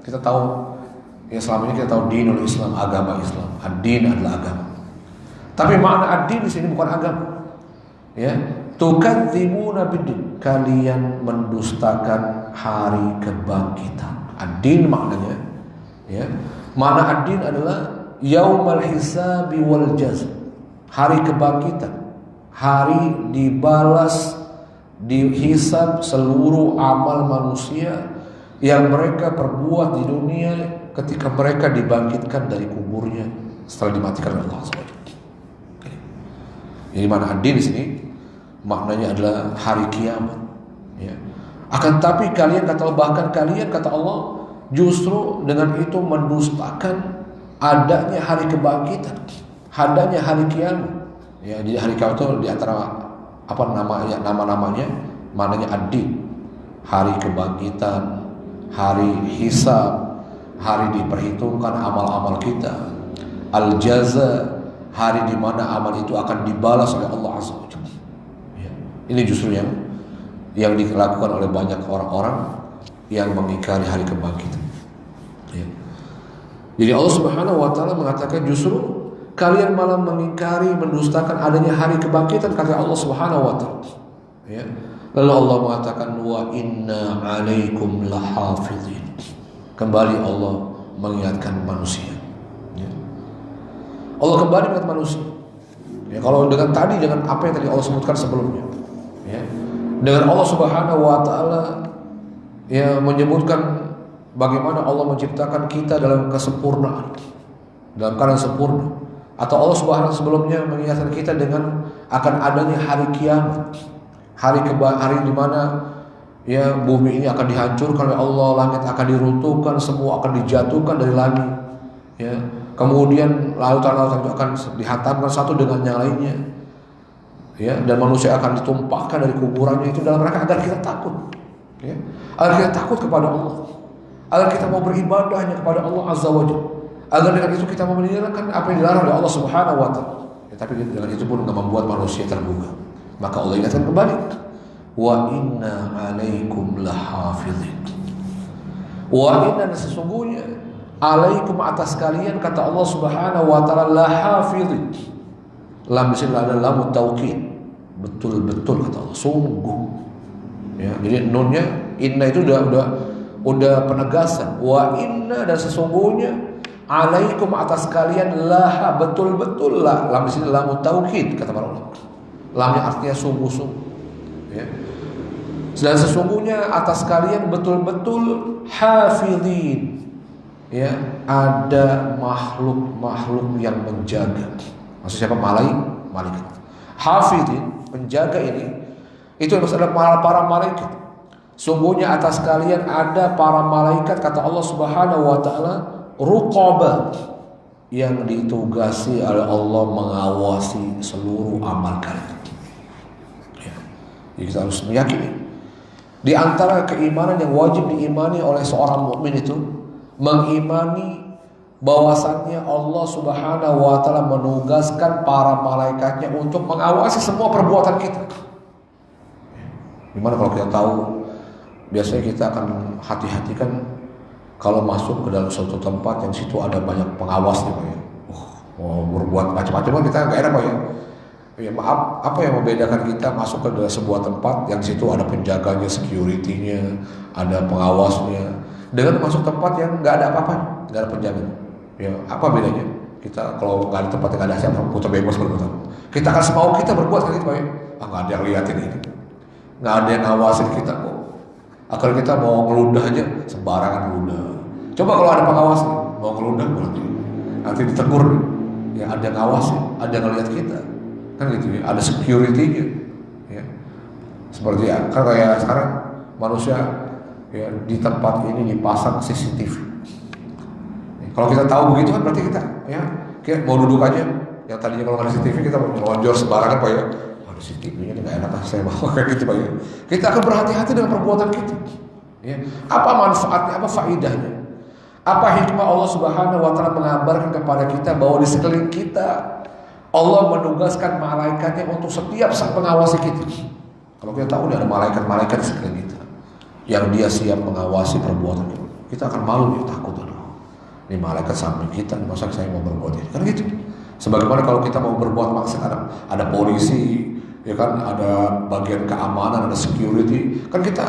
Kita tahu ya, selama ini kita tahu dinul Islam, agama Islam. Ad-din adalah agama. Tapi makna ad-din di sini bukan agama. Ya, tukadzibuna biddin. Kalian mendustakan hari kebangkitan. Ad-din maknanya, ya, makna ad-din adalah yaumal hisabi wal jazm, hari kebangkitan, hari dibalas, dihisab seluruh amal manusia yang mereka perbuat di dunia ketika mereka dibangkitkan dari kuburnya setelah dimatikan oleh Allah SWT. Jadi mana ad-din di sini maknanya adalah hari kiamat. Ya. Akan tapi kalian, kata Allah, bahkan kalian, kata Allah, justru dengan itu mendustakan adanya hari kebangkitan, adanya hari kiamat. Ya, jadi hari kiamat itu di antara apa namanya, nama-namanya, maknanya ad-din, hari kebangkitan, hari hisab, hari diperhitungkan amal-amal kita, al-jaza, hari di mana amal itu akan dibalas oleh Allah Azza wa Jalla. Ya, ini justru yang dilakukan oleh banyak orang-orang yang mengingkari hari kebangkitan. Ya. Jadi Allah Subhanahu wa taala mengatakan justru kalian malah mengingkari, mendustakan adanya hari kebangkitan, kata Allah Subhanahu wa taala. Ya. Lalu Allah mengatakan wa inna 'alaikum lahafizin. Kembali Allah mengingatkan manusia. Ya. Allah kembali mengingatkan manusia. Ya, kalau dengan apa yang tadi Allah sebutkan sebelumnya. Ya. Dengan Allah Subhanahu wa taala ya menyebutkan bagaimana Allah menciptakan kita dalam kesempurnaan, dalam keadaan sempurna. Atau Allah Subhanahu sebelumnya mengingatkan kita dengan akan adanya hari kiamat, hari di mana ya bumi ini akan dihancurkan oleh Allah, langit akan diruntuhkan, semua akan dijatuhkan dari langit. Ya, kemudian lautan-lautan itu akan dihantamkan satu dengan yang lainnya. Ya, dan manusia akan ditumpahkan dari kuburannya, itu dalam rangka agar kita takut. Ya, agar kita takut kepada Allah, agar kita mau beribadah hanya kepada Allah Azza wa Jalla, agar dengan itu kita mau meninggalkan apa yang dilarang oleh Allah Subhanahu wa taala. Ya, tapi dengan itu pun enggak membuat manusia tergugah. Maka Allah ingatkan kembali, wa inna 'alaikum lahafizin. Wa inna, sesungguhnya, 'alaikum, atas kalian, kata Allah Subhanahu wa taala, lahafizin. Lam di sini ada lam taukid. Betul-betul, kata Allah, sungguh. Ya, jadi nunnya inna itu udah penegasan. Wa inna, dan sesungguhnya, 'alaikum, atas kalian, laha, betul-betul lah. Lam di sini lam taukid, kata para ulama. Lamnya artinya sungguh-sungguh. Ya. Dan sesungguhnya atas kalian betul-betul hafidhin. Ya, ada makhluk-makhluk yang menjaga. Maksudnya siapa? Malaikat. Hafidhin, penjaga ini, itu adalah para malaikat. Sungguhnya atas kalian ada para malaikat, kata Allah Subhanahu wa taala, ruqaba, yang ditugasi oleh Allah mengawasi seluruh amal kalian. Ya. Jadi kita harus meyakini, di antara keimanan yang wajib diimani oleh seorang mukmin itu mengimani bahwasannya Allah Subhanahu wa taala menugaskan para malaikatnya untuk mengawasi semua perbuatan kita. Gimana kalau kita tahu, biasanya kita akan hati-hati kan kalau masuk ke dalam suatu tempat yang situ ada banyak pengawasnya, Pak ya. Mau berbuat macam-macam kita nggak enak, Pak ya. Ya maaf, apa yang membedakan kita masuk ke dalam sebuah tempat yang situ ada penjaganya, security-nya, ada pengawasnya, dengan masuk tempat yang nggak ada apa-apa, nggak ada penjaganya. Ya, apa bedanya? Kita kalau nggak ada tempat yang nggak ada siapa, kita bebas berbuat. Kita akan semau kita berbuat kan itu, Pak ya. Nggak ada yang liatin ini, nggak ada yang ngawasin kita kok. Akhirnya kita mau ngeludah aja sembarangan ngeludah. Coba kalau ada pengawas mau ngeludah nanti ditegur. Ya ada yang ngawasin, ada yang ngeliat kita, kan gitu ya. Ada security-nya. Ya. Seperti ya, kan kayak sekarang manusia ya di tempat ini dipasang CCTV. Kalau kita tahu begitu kan berarti kita mau duduk aja. Yang tadinya kalau nggak ada CCTV kita mau melonjor sembarangan, Pak ya. Ada CCTV-nya nggak enak, saya mau kayak gitu, Pak ya. Kita akan berhati-hati dengan perbuatan kita. Ya. Apa manfaatnya, apa faedahnya? Apa hikmah Allah Subhanahu wa Ta'ala mengabarkan kepada kita bahwa di sekeliling kita Allah menugaskan malaikatnya untuk setiap saat mengawasi kita. Kalau kita tahu ada malaikat-malaikat di sekeliling kita yang dia siap mengawasi perbuatan kita, kita akan malu, ya, takut. Ini malaikat samping kita, masa saya mau berbuat ini? Kan gitu. Sebagaimana kalau kita mau berbuat maksa, ada polisi, ya kan, ada bagian keamanan, ada security, kan kita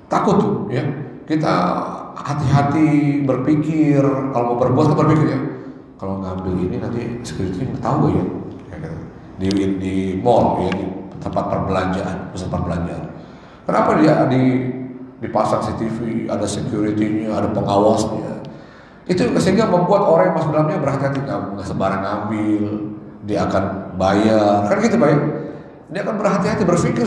takut tuh, ya. Kita hati-hati berpikir, kalau mau berbuat kan berpikir, ya, kalau ngambil ini nanti security tahu gak ya, di mall, ya, di tempat perbelanjaan, pusat perbelanjaan. Kenapa dia dipasang CCTV, ada security-nya, ada pengawasnya? Itu sehingga membuat orang yang masuk dalamnya berhati-hati, nggak sembarang ngambil, dia akan bayar, kan gitu Pak ya? Dia akan berhati-hati berpikir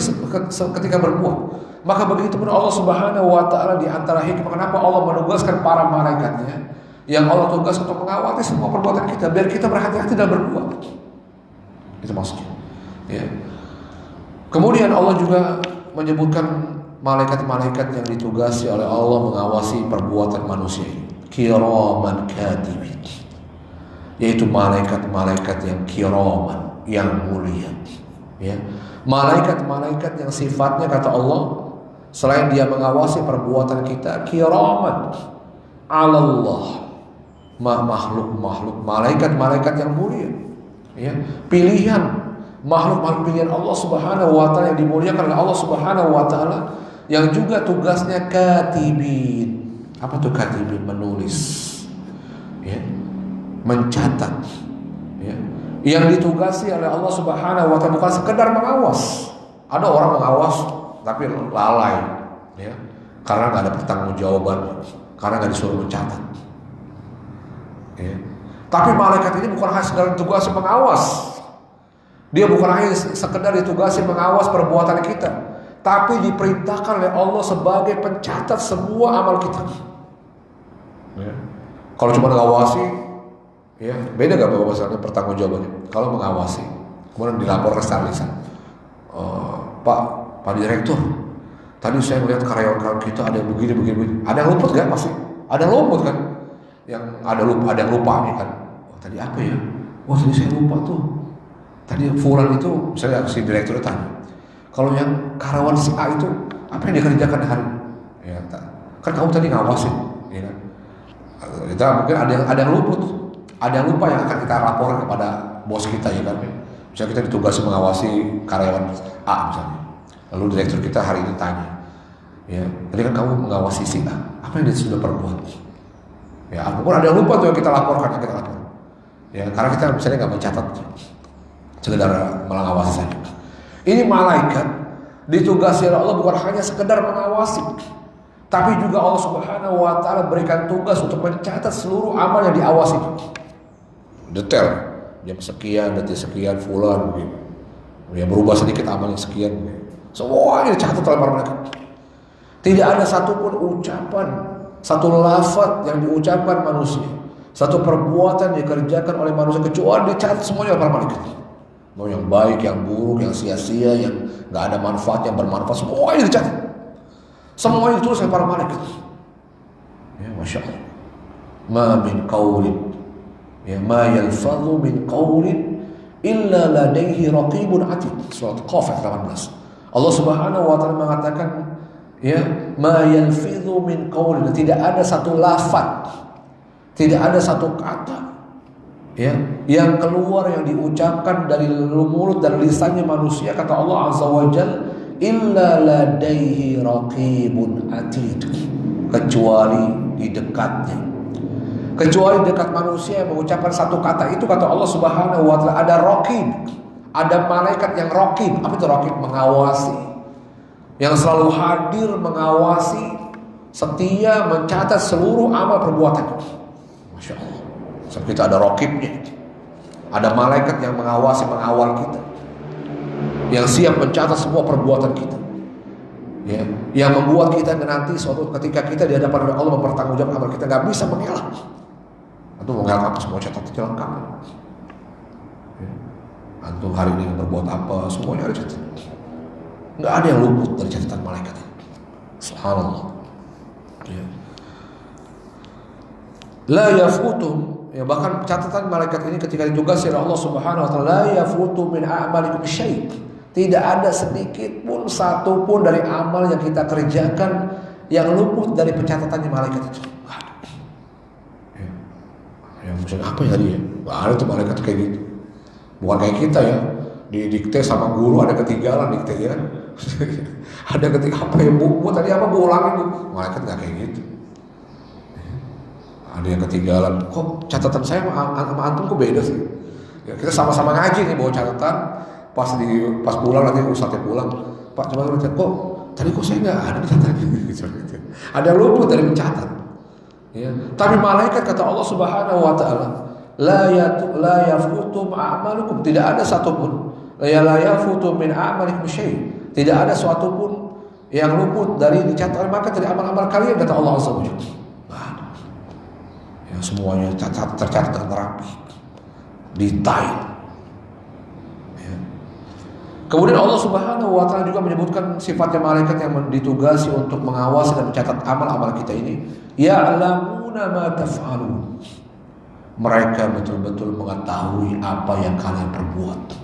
ketika berbuat. Maka begitu pun Allah Subhanahu wa Ta'ala, di antara hikmah kenapa Allah menugaskan para malaikatnya yang Allah tugas untuk mengawasi semua perbuatan kita, biar kita berhati-hati dalam berbuat. Itu maksudnya. Ya. Kemudian Allah juga menyebutkan malaikat-malaikat yang ditugasi oleh Allah mengawasi perbuatan manusia, kiraman katibin, yaitu malaikat-malaikat yang kiraman, yang mulia. Ya. Malaikat-malaikat yang sifatnya kata Allah, selain dia mengawasi perbuatan kita, kiraman Allah, makhluk-makhluk, malaikat-malaikat yang mulia, ya, pilihan makhluk-makhluk pilihan Allah Subhanahu wa Ta'ala yang dimuliakan oleh Allah Subhanahu wa Ta'ala, yang juga tugasnya katibin. Apa tuh katibin? Menulis, ya, mencatat, ya. Yang ditugasi oleh Allah Subhanahu wa Ta'ala bukan sekedar mengawas. Ada orang mengawas tapi lalai, ya, karena nggak ada pertanggungjawaban, karena nggak disuruh mencatat, ya. Tapi malaikat ini bukan hanya sekedar ditugasi mengawas, dia bukan hanya sekedar ditugasi mengawas perbuatan kita, tapi diperintahkan oleh Allah sebagai pencatat semua amal kita, ya. Kalau cuma mengawasi, ya, beda gak bahwasannya pertanggungjawabannya. Kalau mengawasi kemudian dilaporkan secara lisan, Pak Direktur, tadi saya melihat karyawan-karyawan kita ada yang begini. Ada yang luput kan? Pasti ada yang luput kan? Yang ada yang lupa nih kan? Oh, tadi apa ya? Oh, tadi saya lupa tuh. Tadi fulan itu, misalnya si direktur tanya, kalau yang karyawan si A itu apa yang dikerjakan hari? Ya, kan kamu tadi ngawasin, ya kan? Kita mungkin ada yang luput, ada yang lupa yang akan kita laporkan kepada bos kita, ya kan? Misalnya kita ditugasi mengawasi karyawan A misalnya. Lalu direktur kita hari ini tanya, ya, tadi kan kamu mengawasi si A, apa yang dia sudah perbuat? Ya, apapun ada yang lupa tuh yang kita laporkan, ya, karena kita misalnya nggak mencatat, sekedar mengawasi saja. Ini malaikat ditugasi oleh Allah bukan hanya sekedar mengawasi, tapi juga Allah Subhanahu wa Ta'ala berikan tugas untuk mencatat seluruh amal yang diawasi, detail, jam sekian, detik sekian, fulan, begitu. Ya, berubah sedikit amalnya sekian, begitu. Semuanya dicatat oleh para malaikat. Tidak ada satupun ucapan, satu lafaz yang diucapkan manusia, satu perbuatan dikerjakan oleh manusia kecuali dicatat semuanya oleh para malaikat. Mau yang baik, yang buruk, yang sia-sia, yang nggak ada manfaat, yang bermanfaat, semuanya dicatat. Semuanya ditulis oleh para malaikat. Ya, masya Allah. Ma min qaulin, ya, ma yalfadhu min qaulin illa ladaihi raqibun atid. Surat Qaf 18. Allah Subhanahu wa Ta'ala mengatakan, ya, ma yalfidhu min qaulin, tidak ada satu lafaz, tidak ada satu kata, ya, yang keluar, yang diucapkan dari mulut dan lisannya manusia, kata Allah Azza wa Jalla, illa ladaihi raqibun atid, kecuali di dekatnya, kecuali dekat manusia yang mengucapkan satu kata itu, kata Allah Subhanahu wa Ta'ala, ada raqib, ada malaikat yang raqib. Apa itu raqib? Mengawasi, yang selalu hadir mengawasi, setia mencatat seluruh amal perbuatan. Masya Allah. Sebab kita ada raqibnya, ada malaikat yang mengawasi, mengawal kita, yang siap mencatat semua perbuatan kita, ya, yang membuat kita nanti suatu ketika kita di hadapan Allah mempertanggungjawabkan amal kita, nggak bisa mengelak. Atau mengelak apa, semua catat lengkap. Ya. Antum hari ini berbuat apa, semuanya ada catatan. Nggak ada yang luput dari catatan malaikat. Subhanallah. Ya. La yafutum, ya bahkan catatan malaikat ini ketika ditugasi oleh Allah Subhanahu wa taala, la yafutu min a'malikum syai'. Tidak ada sedikit pun satu pun dari amal yang kita kerjakan yang luput dari pencatatannya malaikat itu. Ya, misalnya apa ya tadi ya? Ada tuh malaikat kayak gitu. Bukan kayak kita ya, didikte sama guru ada ketinggalan dikte ya kan. Ada ketika apa ya bu tadi apa bu ulangin bu. Malaikat nggak kayak gitu. Ada yang ketinggalan. Kok catatan saya sama antum kok beda sih? Ya, kita sama-sama ngaji nih bawa catatan. Pas pulang nanti ustadznya pulang. Pak coba lihat kok tadi kok saya nggak ada di catatan gitu. Ada yang luput dari mencatat. Ya. Tapi malaikat kata Allah Subhanahu wa taala, la yafutu a'malukum, tidak ada satupun la yafutu min a'malikum syai'. Tidak ada suatu pun yang luput dari dicatat maka dari amal-amal kalian kata Allah Azza wa Jalla. Ya, semuanya tercatat dengan rapi, detail. Ya. Kemudian Allah Subhanahu wa taala juga menyebutkan sifatnya malaikat yang ditugasi untuk mengawasi dan mencatat amal-amal kita ini. Ya'lamuna ma taf'alun. Mereka betul-betul mengetahui apa yang kalian perbuat.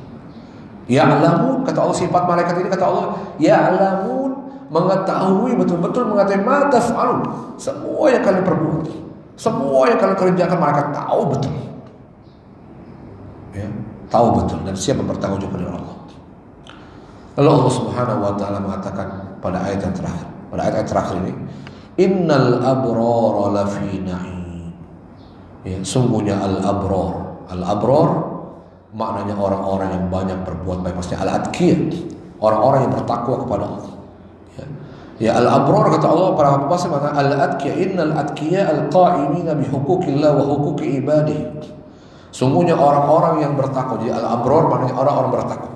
Ya'lamun, kata Allah sifat malaikat ini kata Allah, ya'lamun, mengetahui betul-betul mengetahui ma taf'alun. Semua yang kalian perbuat, semua yang kalian kerjakan malaikat tahu betul. Ya, tahu betul dan siap bertanggung jawab kepada Allah. Lalu Allah Subhanahu wa taala mengatakan pada ayat yang terakhir, pada ayat terakhir ini, innal abrara lafi na'im. Ya, sungguhnya al-abrar maknanya orang-orang yang banyak berbuat baik, maksudnya al-atqiyah, orang-orang yang bertakwa kepada Allah. Ya, al-abrar kata Allah para pembahasan makna al-atqiyah, innal atqiyah al-qa'imina bi huquqillah wa huquqi ibadihi. Sungguhnya orang-orang yang bertakwa. Jadi al-abrar maknanya orang-orang bertakwa.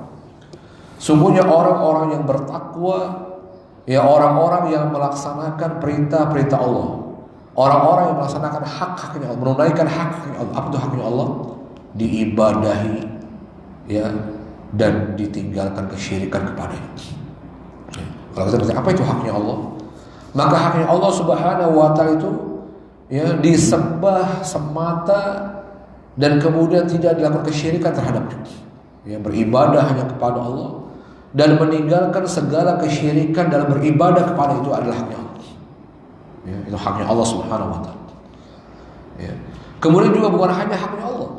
Sungguhnya orang-orang yang bertakwa, ya orang-orang yang melaksanakan perintah-perintah Allah, orang-orang yang melaksanakan hak-haknya Allah, menunaikan hak-haknya Allah. Apa itu haknya Allah? Diibadahi, ya, dan ditinggalkan kesyirikan kepadanya. Ya. Kalau kita bertanya apa itu haknya Allah, maka haknya Allah Subhanahu wa taala itu ya disembah semata dan kemudian tidak dilakukan kesyirikan terhadapnya. Ya, beribadah hanya kepada Allah dan meninggalkan segala kesyirikan dalam beribadah kepada itu adalah haknya Allah. Ya, itu haknya Allah Subhanahu wa taala. Ya. Kemudian juga bukan hanya haknya Allah.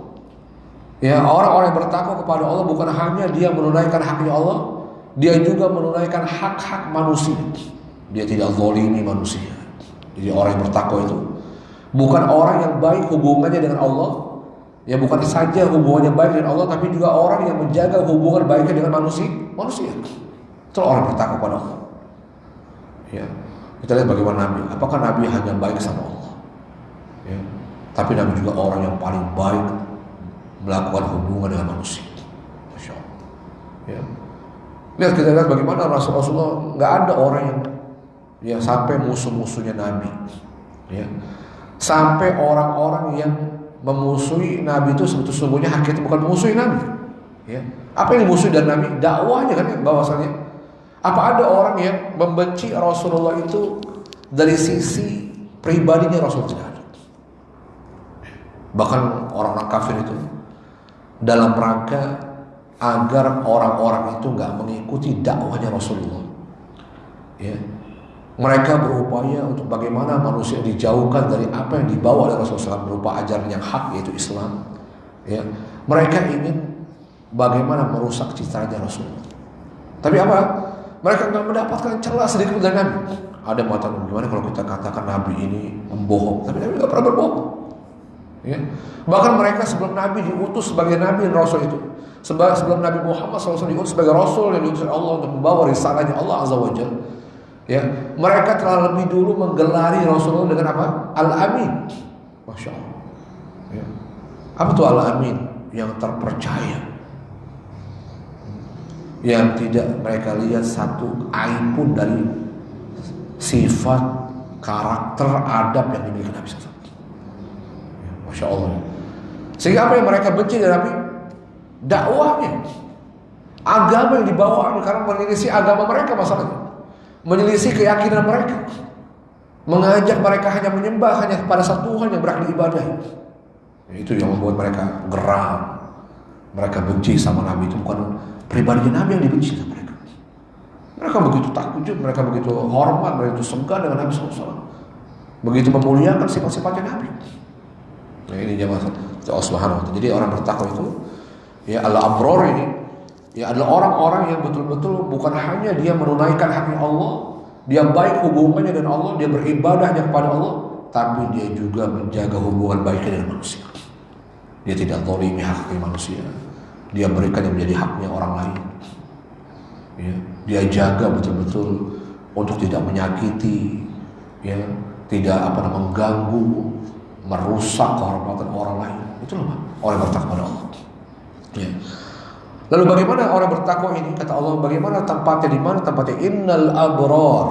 Ya, orang-orang yang bertakwa kepada Allah bukan hanya dia menunaikan haknya Allah, dia juga menunaikan hak-hak manusia. Dia tidak zalimi manusia. Jadi orang yang bertakwa itu bukan orang yang baik hubungannya dengan Allah. Ya, bukan saja hubungannya baik dengan Allah, tapi juga orang yang menjaga hubungan baiknya dengan manusia. Itu orang bertakwa kepada Allah. Ya. Kita lihat bagaimana Nabi. Apakah Nabi hanya baik sama Allah? Ya. Tapi Nabi juga orang yang paling baik melakukan hubungan dengan manusia. Masya Allah. Ya. Lihat kita lihat bagaimana Rasulullah nggak ada orang yang sampai musuh-musuhnya Nabi. Ya. Sampai orang-orang yang memusuhi Nabi itu sesungguhnya hakikatnya bukan memusuhi Nabi. Ya. Apa yang dimusuhi dari Nabi? Dakwahnya kan bahwasanya. Apa ada orang yang membenci Rasulullah itu dari sisi pribadinya? Rasul tidak ada. Bahkan orang-orang kafir itu dalam rangka agar orang-orang itu nggak mengikuti dakwahnya Rasulullah. Ya. Mereka berupaya untuk bagaimana manusia dijauhkan dari apa yang dibawa oleh Rasulullah SAW berupa ajaran yang hak yaitu Islam. Ya. Mereka ingin bagaimana merusak citranya Rasulullah. Tapi apa? Mereka nggak mendapatkan celah sedikit dari Nabi. Ada yang mengatakan bagaimana kalau kita katakan Nabi ini membohong, tapi Nabi nggak pernah berbohong. Ya. Bahkan mereka sebelum Nabi diutus sebagai Nabi dan Rasul itu, sebelum Nabi Muhammad SAW diutus sebagai Rasul yang diutus oleh Allah untuk membawa risalahnya Allah Azza wa Jalla, ya, mereka telah lebih dulu menggelari Rasulullah dengan apa? Al-Amin. Masya Allah. Ya. Apa itu Al-Amin? Yang terpercaya, yang tidak mereka lihat satu aib pun dari sifat, karakter, adab yang dimiliki Nabi SAW. Ya, Masya Allah. Sehingga apa yang mereka benci dari Nabi? Dakwahnya, agama yang dibawa, karena menyelisih agama mereka masalahnya, menyelisih keyakinan mereka. mengajak mereka hanya menyembah hanya kepada satu Tuhan yang berhak diibadahi. Itu yang membuat mereka geram. Mereka benci sama Nabi. Itu bukan pribadi Nabi yang dibenci sama mereka. Mereka begitu takjub, mereka begitu hormat, begitu segan dengan Nabi SAW, begitu memuliakan sifat-sifatnya Nabi. Nah, ini jamaah Allah Subhanahu wa Ta'ala. Jadi orang bertakwa itu, ya al-abror ini, ya adalah orang-orang yang betul-betul bukan hanya dia menunaikan haknya Allah, dia baik hubungannya dengan Allah, dia beribadahnya kepada Allah, tapi dia juga menjaga hubungan baiknya dengan manusia. Dia tidak zalimi hak manusia. Dia berikan yang menjadi haknya orang lain. Ya, dia jaga betul-betul untuk tidak menyakiti, ya, tidak mengganggu, merusak kehormatan orang lain. Itulah orang bertakwa kepada Allah. Ya. Lalu bagaimana orang bertakwa ini? Kata Allah, bagaimana tempatnya, di mana tempatnya? Innal abrar,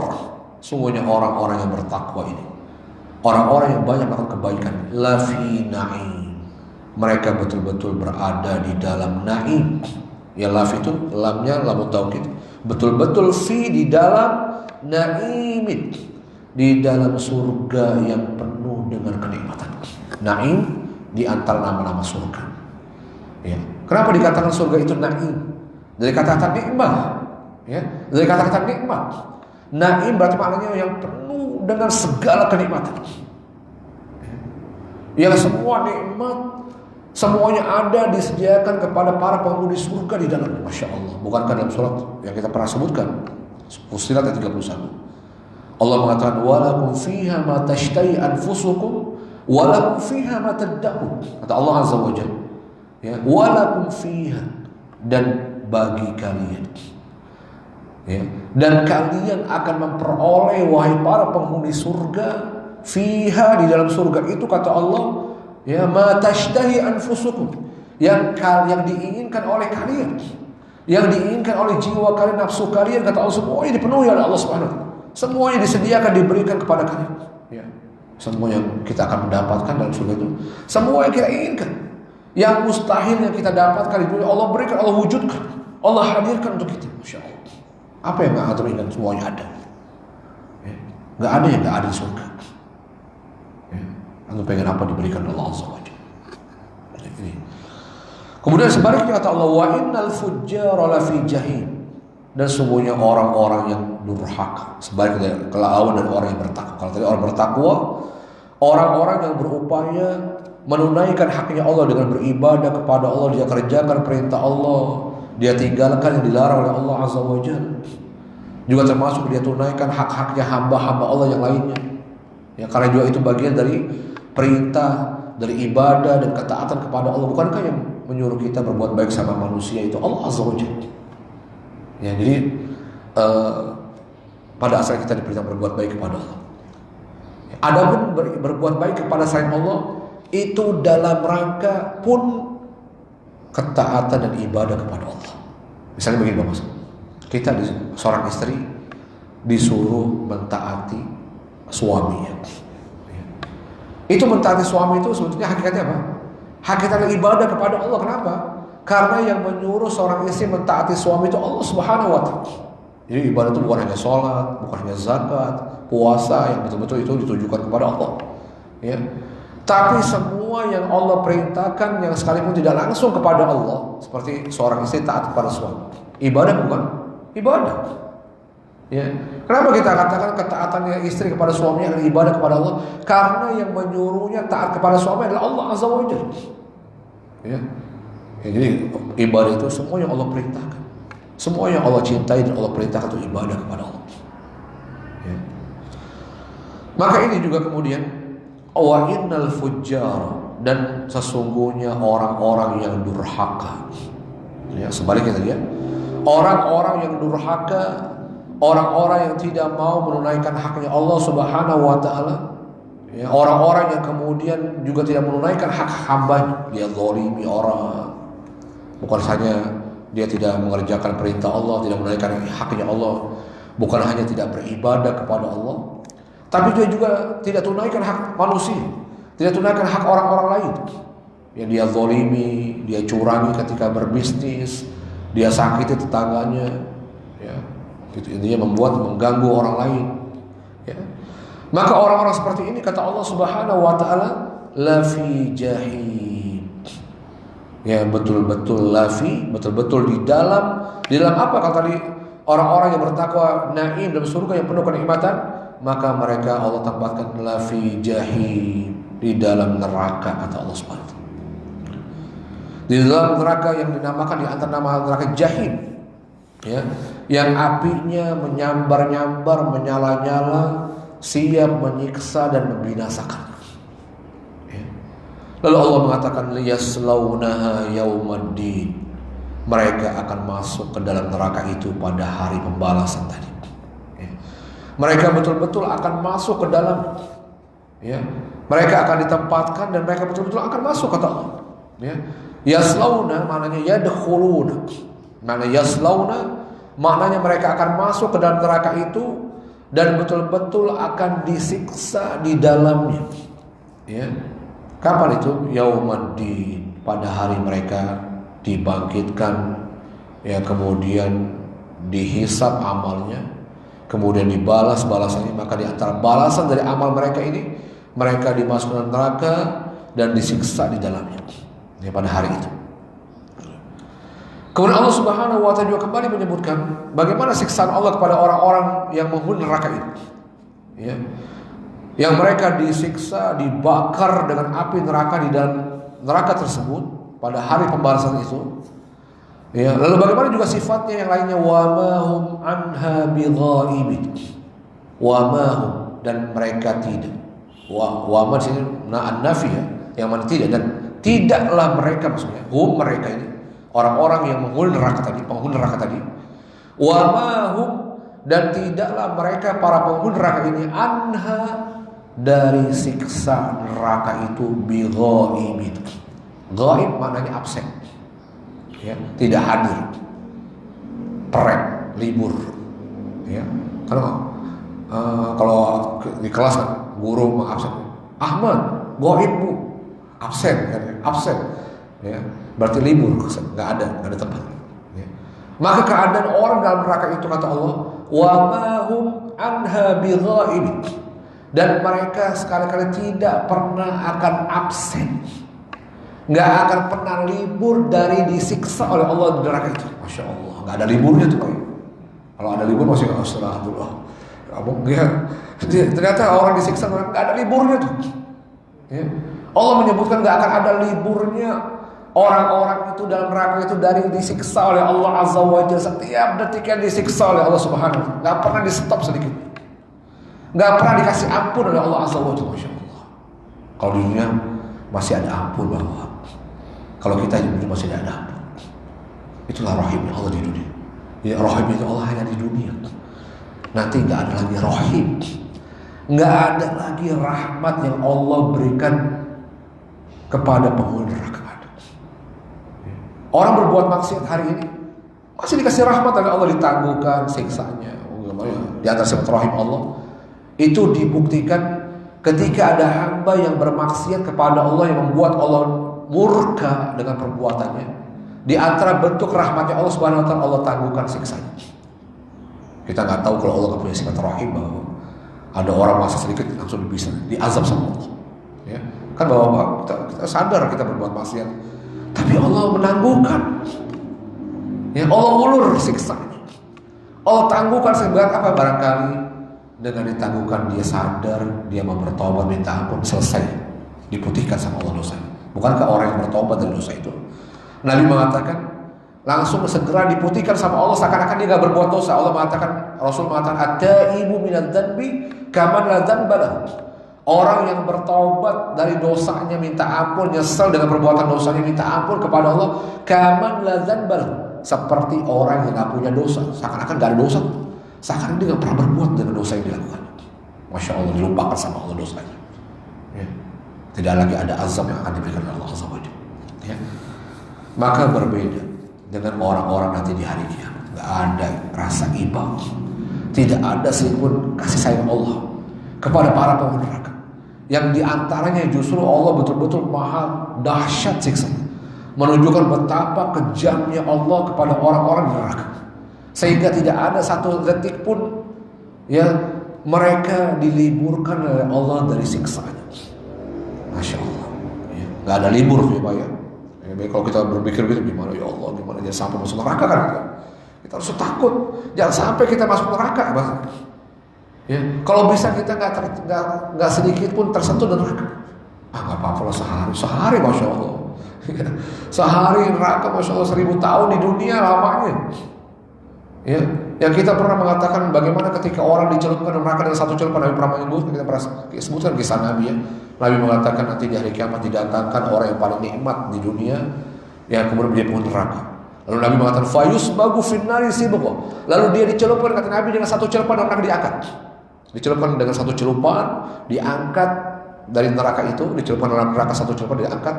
sungguhnya orang-orang yang bertakwa ini, orang-orang yang banyak melakukan kebaikan, lafi na'im, mereka betul-betul berada di dalam na'im. Ya, laf itu lamnya lamut taukid, betul-betul fi di dalam na'imin, di dalam surga yang penuh dengan kenikmatan. Na'im di antara nama-nama surga. Ya. Kenapa dikatakan surga itu na'im? Dari kata-kata nikmah. Ya. Dari kata-kata nikmat. Na'im berarti maknanya yang penuh dengan segala kenikmatan. Yang semua nikmat, semuanya ada disediakan kepada para penghuni surga di dalam. Masya Allah. Bukankah dalam surat yang kita pernah sebutkan, Fussilat ayat 31, Allah mengatakan, walakum fiha ma tashtai anfusukum walakum fiha ma tad'un. Kata Allah Azza wa Jalla, ya, walakum fiha, dan bagi kalian, ya, dan kalian akan memperoleh, wahai para penghuni surga, fiha, di dalam surga itu, kata Allah, ya, ma tashtahi anfusukum, yang diinginkan oleh kalian, yang diinginkan oleh jiwa kalian, nafsu kalian, kata Allah, semuanya dipenuhi oleh Allah Subhanahu wa Ta'ala. Semuanya disediakan, diberikan kepada kalian. Ya. Semua yang kita akan mendapatkan dalam surga itu, semua yang kita inginkan. Yang mustahil yang kita dapatkan di dunia, Allah berikan, Allah wujudkan, Allah hadirkan untuk kita. Masya Allah. Apa yang nggak ada ingat, semuanya ada. Ya. Nggak ada yang nggak ada di surga. Ya. Anda pengen apa diberikan oleh Allah SWT. Kemudian sebaliknya kata Allah, wa innal fujjara lafi jahim, dan sungguhnya orang-orang yang durhaka, sebaliknya kelawan dan orang yang bertakwa. Kalau tadi orang bertakwa, orang-orang yang berupaya menunaikan haknya Allah dengan beribadah kepada Allah, dia kerjakan perintah Allah, dia tinggalkan yang dilarang oleh Allah Azza wa Jalla. Juga termasuk dia tunaikan hak-haknya hamba-hamba Allah yang lainnya. Ya, karena juga itu bagian dari perintah, dari ibadah dan ketaatan kepada Allah. Bukankah yang menyuruh kita berbuat baik sama manusia itu Allah Azza wa Jalla? Ya, jadi pada asalnya kita diperintah berbuat baik kepada Allah. Adapun berbuat baik kepada selain Allah itu dalam rangka pun ketaatan dan ibadah kepada Allah. Misalnya begini Bapak, kita seorang istri disuruh mentaati suaminya. Itu mentaati suami itu sebetulnya hakikatnya apa? Hakikatnya ibadah kepada Allah. Kenapa? Karena yang menyuruh seorang istri mentaati suami itu Allah Subhanahu wa Ta'ala. Jadi ibadah itu bukan hanya sholat, bukan hanya zakat, puasa yang betul-betul itu ditujukan kepada Allah. Ya. Tapi semua yang Allah perintahkan yang sekalipun tidak langsung kepada Allah, seperti seorang istri taat kepada suami, ibadah bukan? Ibadah. Ya. Kenapa kita katakan ketaatannya istri kepada suaminya adalah ibadah kepada Allah? Karena yang menyuruhnya taat kepada suami adalah Allah Azza wa Jalla. Ya. Ya, jadi ibadah itu semua yang Allah perintahkan, semua yang Allah cintai dan Allah perintahkan itu ibadah kepada Allah. Ya. Maka ini juga kemudian wa innal fujjar, dan sesungguhnya orang-orang yang durhaka. Ya, sebaliknya tadi ya, orang-orang yang durhaka, orang-orang yang tidak mau menunaikan haknya Allah Subhanahu wa Ta'ala. Ya, orang-orang yang kemudian juga tidak menunaikan hak hamba, dia zalimi orang. Bukan saja dia tidak mengerjakan perintah Allah, tidak menunaikan haknya Allah, bukan hanya tidak beribadah kepada Allah, tapi dia juga tidak tunaikan hak manusia, tidak tunaikan hak orang-orang lain. Yang dia zalimi, dia curangi ketika berbisnis, dia sakiti tetangganya, ya, itu intinya mengganggu orang lain. Ya. Maka orang-orang seperti ini kata Allah Subhanahu wa taala lafi jahim. Ya betul-betul lafi, betul-betul di dalam apa kata tadi orang-orang yang bertakwa naim dalam surga yang penuh kenikmatan, maka mereka Allah tempatkan lafi jahim, di dalam neraka kata Allah Subhanahu wa taala. Di dalam neraka yang dinamakan di antara nama neraka jahim, ya, yang apinya menyambar-nyambar, menyala-nyala, siap menyiksa dan membinasakan. Ya. Lalu Allah mengatakan liyaslaunaha yaumaddin. Mereka akan masuk ke dalam neraka itu pada hari pembalasan tadi. Ya. Mereka betul-betul akan masuk ke dalam. Ya. Mereka akan ditempatkan dan mereka betul-betul akan masuk kata Allah. Ya. Yaslauna maknanya yadkhuluna. Makna yaslauna maknanya mereka akan masuk ke dalam neraka itu dan betul-betul akan disiksa di dalamnya. Ya. Kapan itu? Yaumaddin, pada hari mereka dibangkitkan, ya, kemudian dihisab amalnya, kemudian dibalas balasannya. Maka di antara balasan dari amal mereka ini, mereka dimasukkan neraka dan disiksa di dalamnya, ya, pada hari itu. Kemudian Allah Subhanahu wa taala juga kembali menyebutkan bagaimana siksaan Allah kepada orang-orang yang menghuni neraka itu. Ya. Yang mereka disiksa, dibakar dengan api neraka di dalam neraka tersebut pada hari pembalasan itu. Ya, lalu bagaimana juga sifatnya yang lainnya, wa ma hum anha bighaibin. Wa ma hum, dan mereka tidak. Wa ma di sini nafi, ya, yang mana tidak, dan tidaklah mereka, maksudnya hum mereka ini orang-orang yang menghuni neraka tadi, penghuni neraka tadi. Wa ma hum, dan tidaklah mereka para penghuni neraka ini anha, dari siksa neraka itu bighaibin. Ghaib maknanya absen, ya, tidak hadir, perek, libur, ya. Kalau di kelas kan guru mengabsen, Ahmad ghaib bu, absen, kan, absen, ya, berarti libur, nggak ada tempat. Ya. Maka keadaan orang dalam neraka itu kata Allah, wa ma hum anha bighaibin, dan mereka sekali-kali tidak pernah akan absen, nggak akan pernah libur dari disiksa oleh Allah di neraka itu. Masya Allah, nggak ada liburnya tuh. Kalau ada libur masih astagfirullah. Ternyata orang disiksa nggak ada liburnya tuh. Ya. Allah menyebutkan nggak akan ada liburnya orang-orang itu dalam neraka itu dari disiksa oleh Allah Azza wa Jalla. Setiap detiknya disiksa oleh Allah Subhanahu wa taala, nggak pernah di stop sedikit, nggak pernah dikasih ampun oleh Allah Azza wa Jalla. Masya Allah. Kalau di dunia masih ada ampun bahwa kalau kita di dunia masih ada ampun. Itulah rahimnya Allah di dunia. Ya, rahim itu Allah hanya di dunia. Nanti nggak ada lagi rahim, nggak ada lagi rahmat yang Allah berikan kepada penghuni neraka. Orang berbuat maksiat hari ini masih dikasih rahmat oleh Allah, ditangguhkan siksanya. Di antara sifat rahim Allah itu dibuktikan ketika ada hamba yang bermaksiat kepada Allah yang membuat Allah murka dengan perbuatannya. Di antara bentuk rahmatnya Allah Subhanahu wa taala, Allah tangguhkan siksanya. Kita nggak tahu kalau Allah nggak punya sifat rahim bahwa ada orang masa sedikit langsung bisa diazab sama Allah. Ya. Kan bahwa kita sadar kita berbuat maksiat, tapi Allah menangguhkan. Ya, Allah ulur siksanya. Allah tangguhkan seberat apa? Barangkali dengan ditangguhkan dia sadar, dia mau bertobat, minta ampun, selesai, diputihkan sama Allah dosanya. Bukankah orang yang bertobat dari dosa itu, Nabi mengatakan langsung segera diputihkan sama Allah seakan-akan dia gak berbuat dosa. Allah mengatakan, Rasul mengatakan, at-taibu minadz dzanbi kaman la dzanba lahu. Orang yang bertobat dari dosanya, minta ampun, nyesal dengan perbuatan dosanya, minta ampun kepada Allah, kaman la dzanba lahu, seperti orang yang gak punya dosa, seakan-akan gak ada dosa, seakan-akan dia gak pernah berbuat dengan dosa yang dilakukan. Masya Allah, dilupakan sama Allah dosanya. Ya. Tidak lagi ada azab yang akan diberikan oleh Allah Azza wa Jalla. Ya. Maka berbeda dengan orang-orang nanti di hari kiamat. Gak ada rasa iba, tidak ada sedikitpun kasih sayang Allah kepada para penghuni neraka. Yang diantaranya justru Allah betul-betul maha dahsyat siksa, menunjukkan betapa kejamnya Allah kepada orang-orang di neraka, sehingga tidak ada satu detik pun ya mereka diliburkan oleh Allah dari siksanya. Masya Allah, ya. Gak ada libur tuh ya Pak ya. Kalau kita berpikir gitu, gimana ya Allah, gimana jangan sampai masuk neraka kan? Kita harus takut, jangan sampai kita masuk neraka, Bang. Ya, kalau bisa kita nggak sedikit pun tersentuh neraka. Nggak apa-apa lah, sehari Masya Allah. Sehari neraka Masya Allah 1000 tahun di dunia lamanya. Ya, yang kita pernah mengatakan bagaimana ketika orang dicelupkan neraka dengan satu celupan, Nabi pernah menyebut, kita pernah sebutkan kisah Nabi ya. Nabi mengatakan nanti di hari kiamat didatangkan orang yang paling nikmat di dunia, yang kemudian dia penghuni neraka. Lalu Nabi mengatakan fayus bagu finnari sibqo. Lalu dia dicelupkan, kata Nabi, dengan satu celupan dan neraka diangkat. Dicelupkan dengan satu celupan, diangkat dari neraka itu, dicelupkan dalam neraka satu celupan diangkat.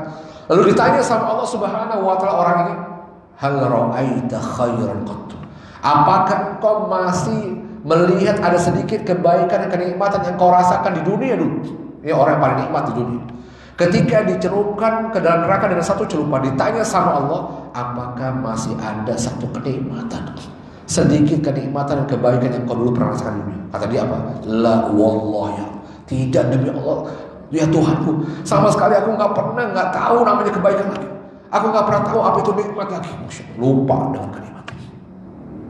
Lalu ditanya sama Allah Subhanahu wa taala orang ini, hal ra'aita khairan qattu? Apakah engkau masih melihat ada sedikit kebaikan dan kenikmatan yang kau rasakan di dunia dulu? Ini orang yang paling nikmat di dunia. Ketika dicelupkan ke dalam neraka dengan satu celupan, ditanya sama Allah, apakah masih ada satu kenikmatan, sedikit kenikmatan dan kebaikan yang kau dulu pernah rasakan di dunia? Kata dia apa? La wallahi, tidak demi Allah, ya Tuhanku, sama sekali aku nggak tahu namanya kebaikan lagi. Aku nggak pernah tahu apa itu nikmat lagi. Lupa dengan kenikmatan.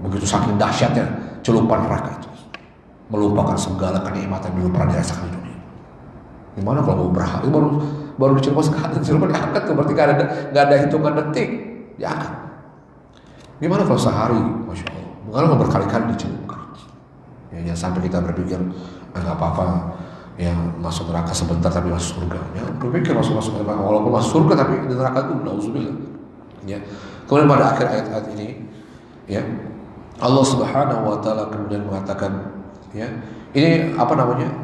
Begitu saking dahsyatnya celupan neraka itu, melupakan segala kenikmatan yang dulu pernah dirasakan di dunia. Gimana kalau mau berhari baru dicelupkan sekali, celupan diangkat, berarti nggak ada hitungan detik diangkat. Gimana kalau sehari, Masya Allah, kalau berkali-kali dicelupkan? Ya, jangan sampai kita berpikir nggak apa-apa, ya masuk neraka sebentar tapi masuk surga. Ya, berpikir masuk neraka, walaupun masuk surga tapi di neraka itu nauzubillah. Ya. Kemudian pada akhir ayat-ayat ini, ya, Allah Subhanahu wa taala kemudian mengatakan, ya, ini apa namanya?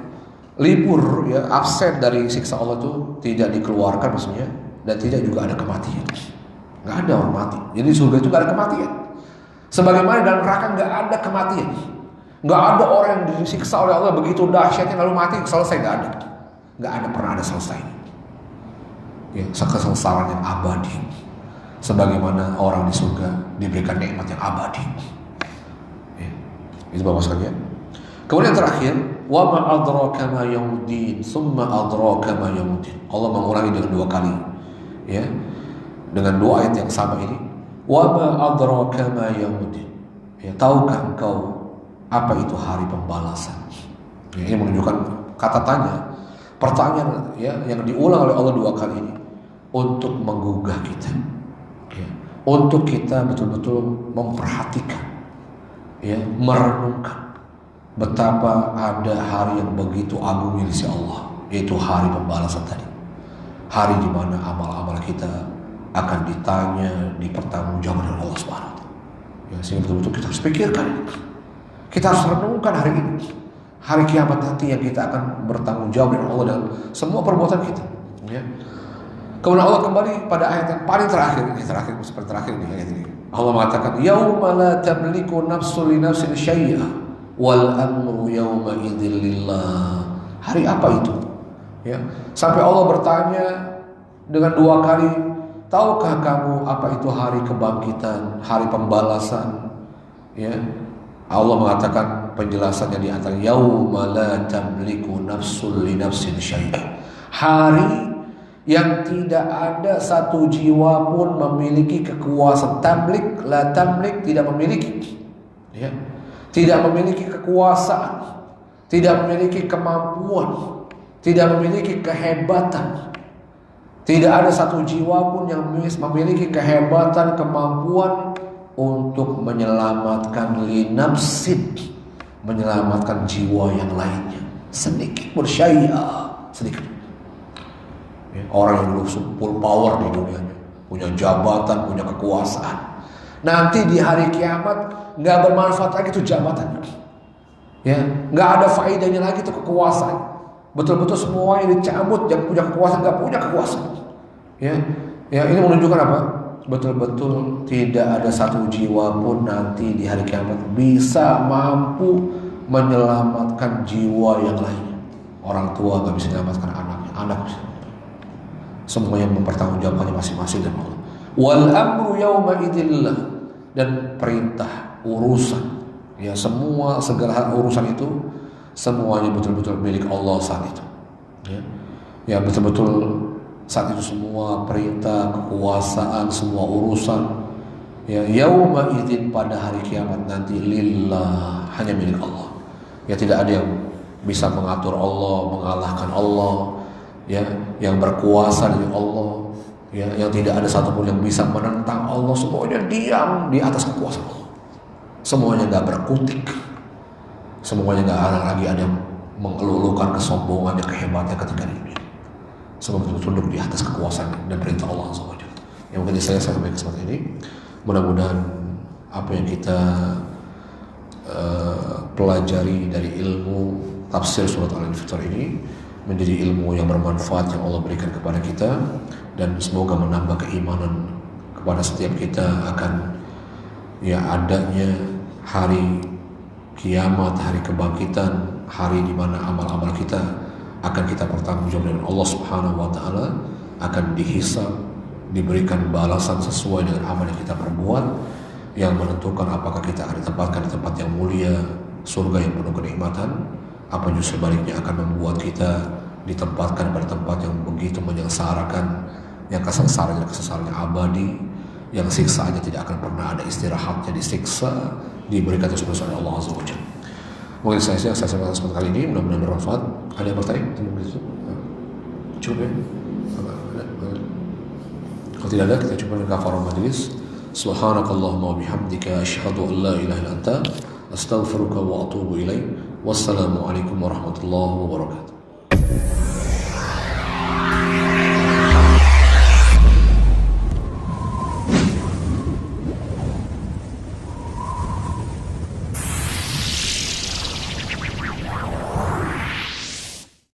Libur, ya, absen dari siksa Allah itu tidak dikeluarkan maksudnya, dan tidak juga ada kematian. Nggak ada orang mati. Jadi surga itu nggak ada kematian. Sebagaimana dalam neraka nggak ada kematian. Nggak ada orang yang disiksa oleh Allah begitu dahsyatnya lalu mati selesai, nggak ada pernah ada selesai. Ya, kesengsaraan yang abadi. Sebagaimana orang di surga diberikan nikmat yang abadi. Ya, itu Bapak sekalian. Kemudian terakhir, wa ma adraka ma yaumuddin, summa adraka ma yaumuddin. Allah mengulangi dengan 2 kali. Ya. Dengan 2 ayat yang sama ini. Wa ma adraka ma yaumuddin. Ya, tahukah engkau apa itu hari pembalasan? Ya, ini menunjukkan kata tanya, pertanyaan, ya, yang diulang oleh Allah 2 kali ini untuk menggugah kita, ya, untuk kita betul-betul memperhatikan, ya, merenungkan betapa ada hari yang begitu agung di sisi Allah, yaitu hari pembalasan tadi, hari di mana amal-amal kita akan ditanya, dipertanggungjawabkan oleh Allah Subhanahu wa taala. Ya, sehingga betul-betul kita harus pikirkan. Kita harus renungkan hari ini, hari kiamat nanti yang kita akan bertanggung jawab dengan Allah dan semua perbuatan kita. Ya. Kemudian Allah kembali pada ayat yang paling terakhir ini, seperti terakhir ini ayat ini. Allah mengatakan, "Yauma la tamliku nafsun li nafsin syai'a wal amru yauma idzil lillah." Hari apa itu? Ya. Sampai Allah bertanya dengan 2 kali, tahukah kamu apa itu hari kebangkitan, hari pembalasan? Ya. Allah mengatakan penjelasannya di antara yauma la tamliku nafsun li nafsin syai'a. Hari yang tidak ada satu jiwa pun memiliki kekuasaan. Tamlik, la tamlik, tidak memiliki, ya, tidak memiliki kekuasaan, tidak memiliki kemampuan, tidak memiliki kehebatan. Tidak ada satu jiwa pun yang memiliki kehebatan, kemampuan untuk menyelamatkan linafsid, menyelamatkan jiwa yang lainnya sedikit bersyai'a, sedikit. Ya, orang yang dulu full power di dunianya, punya jabatan, punya kekuasaan, nanti di hari kiamat nggak bermanfaat lagi itu jabatan. Ya, nggak ada faedahnya lagi itu kekuasaan. Betul-betul semua yang dicabut, yang punya kekuasaan nggak punya kekuasaan. Ya, ya, ini menunjukkan apa? Betul-betul tidak ada satu jiwa pun nanti di hari kiamat bisa mampu menyelamatkan jiwa yang lainnya. Orang tua nggak bisa menyelamatkan anaknya, anak bisa. Semua yang mempertanggungjawabkannya masing-masing dan Allah. Wal amru yauma idzillah, dan perintah, urusan, ya, semua segala urusan itu semuanya betul-betul milik Allah saat itu. Ya betul-betul saat itu semua perintah, kekuasaan, semua urusan, ya yauma idzin pada hari kiamat nanti lillah, hanya milik Allah. Ya tidak ada yang bisa mengatur Allah, mengalahkan Allah, ya yang berkuasa dari Allah, ya yang tidak ada satupun yang bisa menentang Allah. Semuanya diam di atas kekuasaan Allah. Semuanya nggak berkutik, semuanya nggak ada lagi ada yang mengeluh-elukan kesombongannya, kehebatannya ketika di dunia. Semua tunduk di atas kekuasaan dan perintah Allah SWT. Yang mungkin saya sampai kesempatan ini, mudah-mudahan apa yang kita pelajari dari ilmu tafsir surat Al-Infitar ini menjadi ilmu yang bermanfaat yang Allah berikan kepada kita, dan semoga menambah keimanan kepada setiap kita akan ya adanya hari kiamat, hari kebangkitan, hari di mana amal-amal kita akan kita pertanggungjawabkan dengan Allah Subhanahu wa taala, akan dihisab, diberikan balasan sesuai dengan amal yang kita perbuat, yang menentukan apakah kita akan ditempatkan di tempat yang mulia, surga yang penuh kenikmatan, apa justru sebaliknya akan membuat kita ditempatkan pada tempat yang begitu menyengsarakan, yang kesengsaranya abadi, yang siksaannya tidak akan pernah ada istirahatnya, disiksa, diberikan terus oleh Allah Azza wa Jalla. Mungkin saya sampaikan kali ini mudah-mudahan bermanfaat. Ada yang bertanya? Cukup ya? Kalau tidak ada, kita coba kafarah majelis. Subhanakallahumma wa bihamdika asyhadu an la ilaha illa anta astaghfiruka wa atubu ilaik. Wassalamualaikum warahmatullahi wabarakatuh.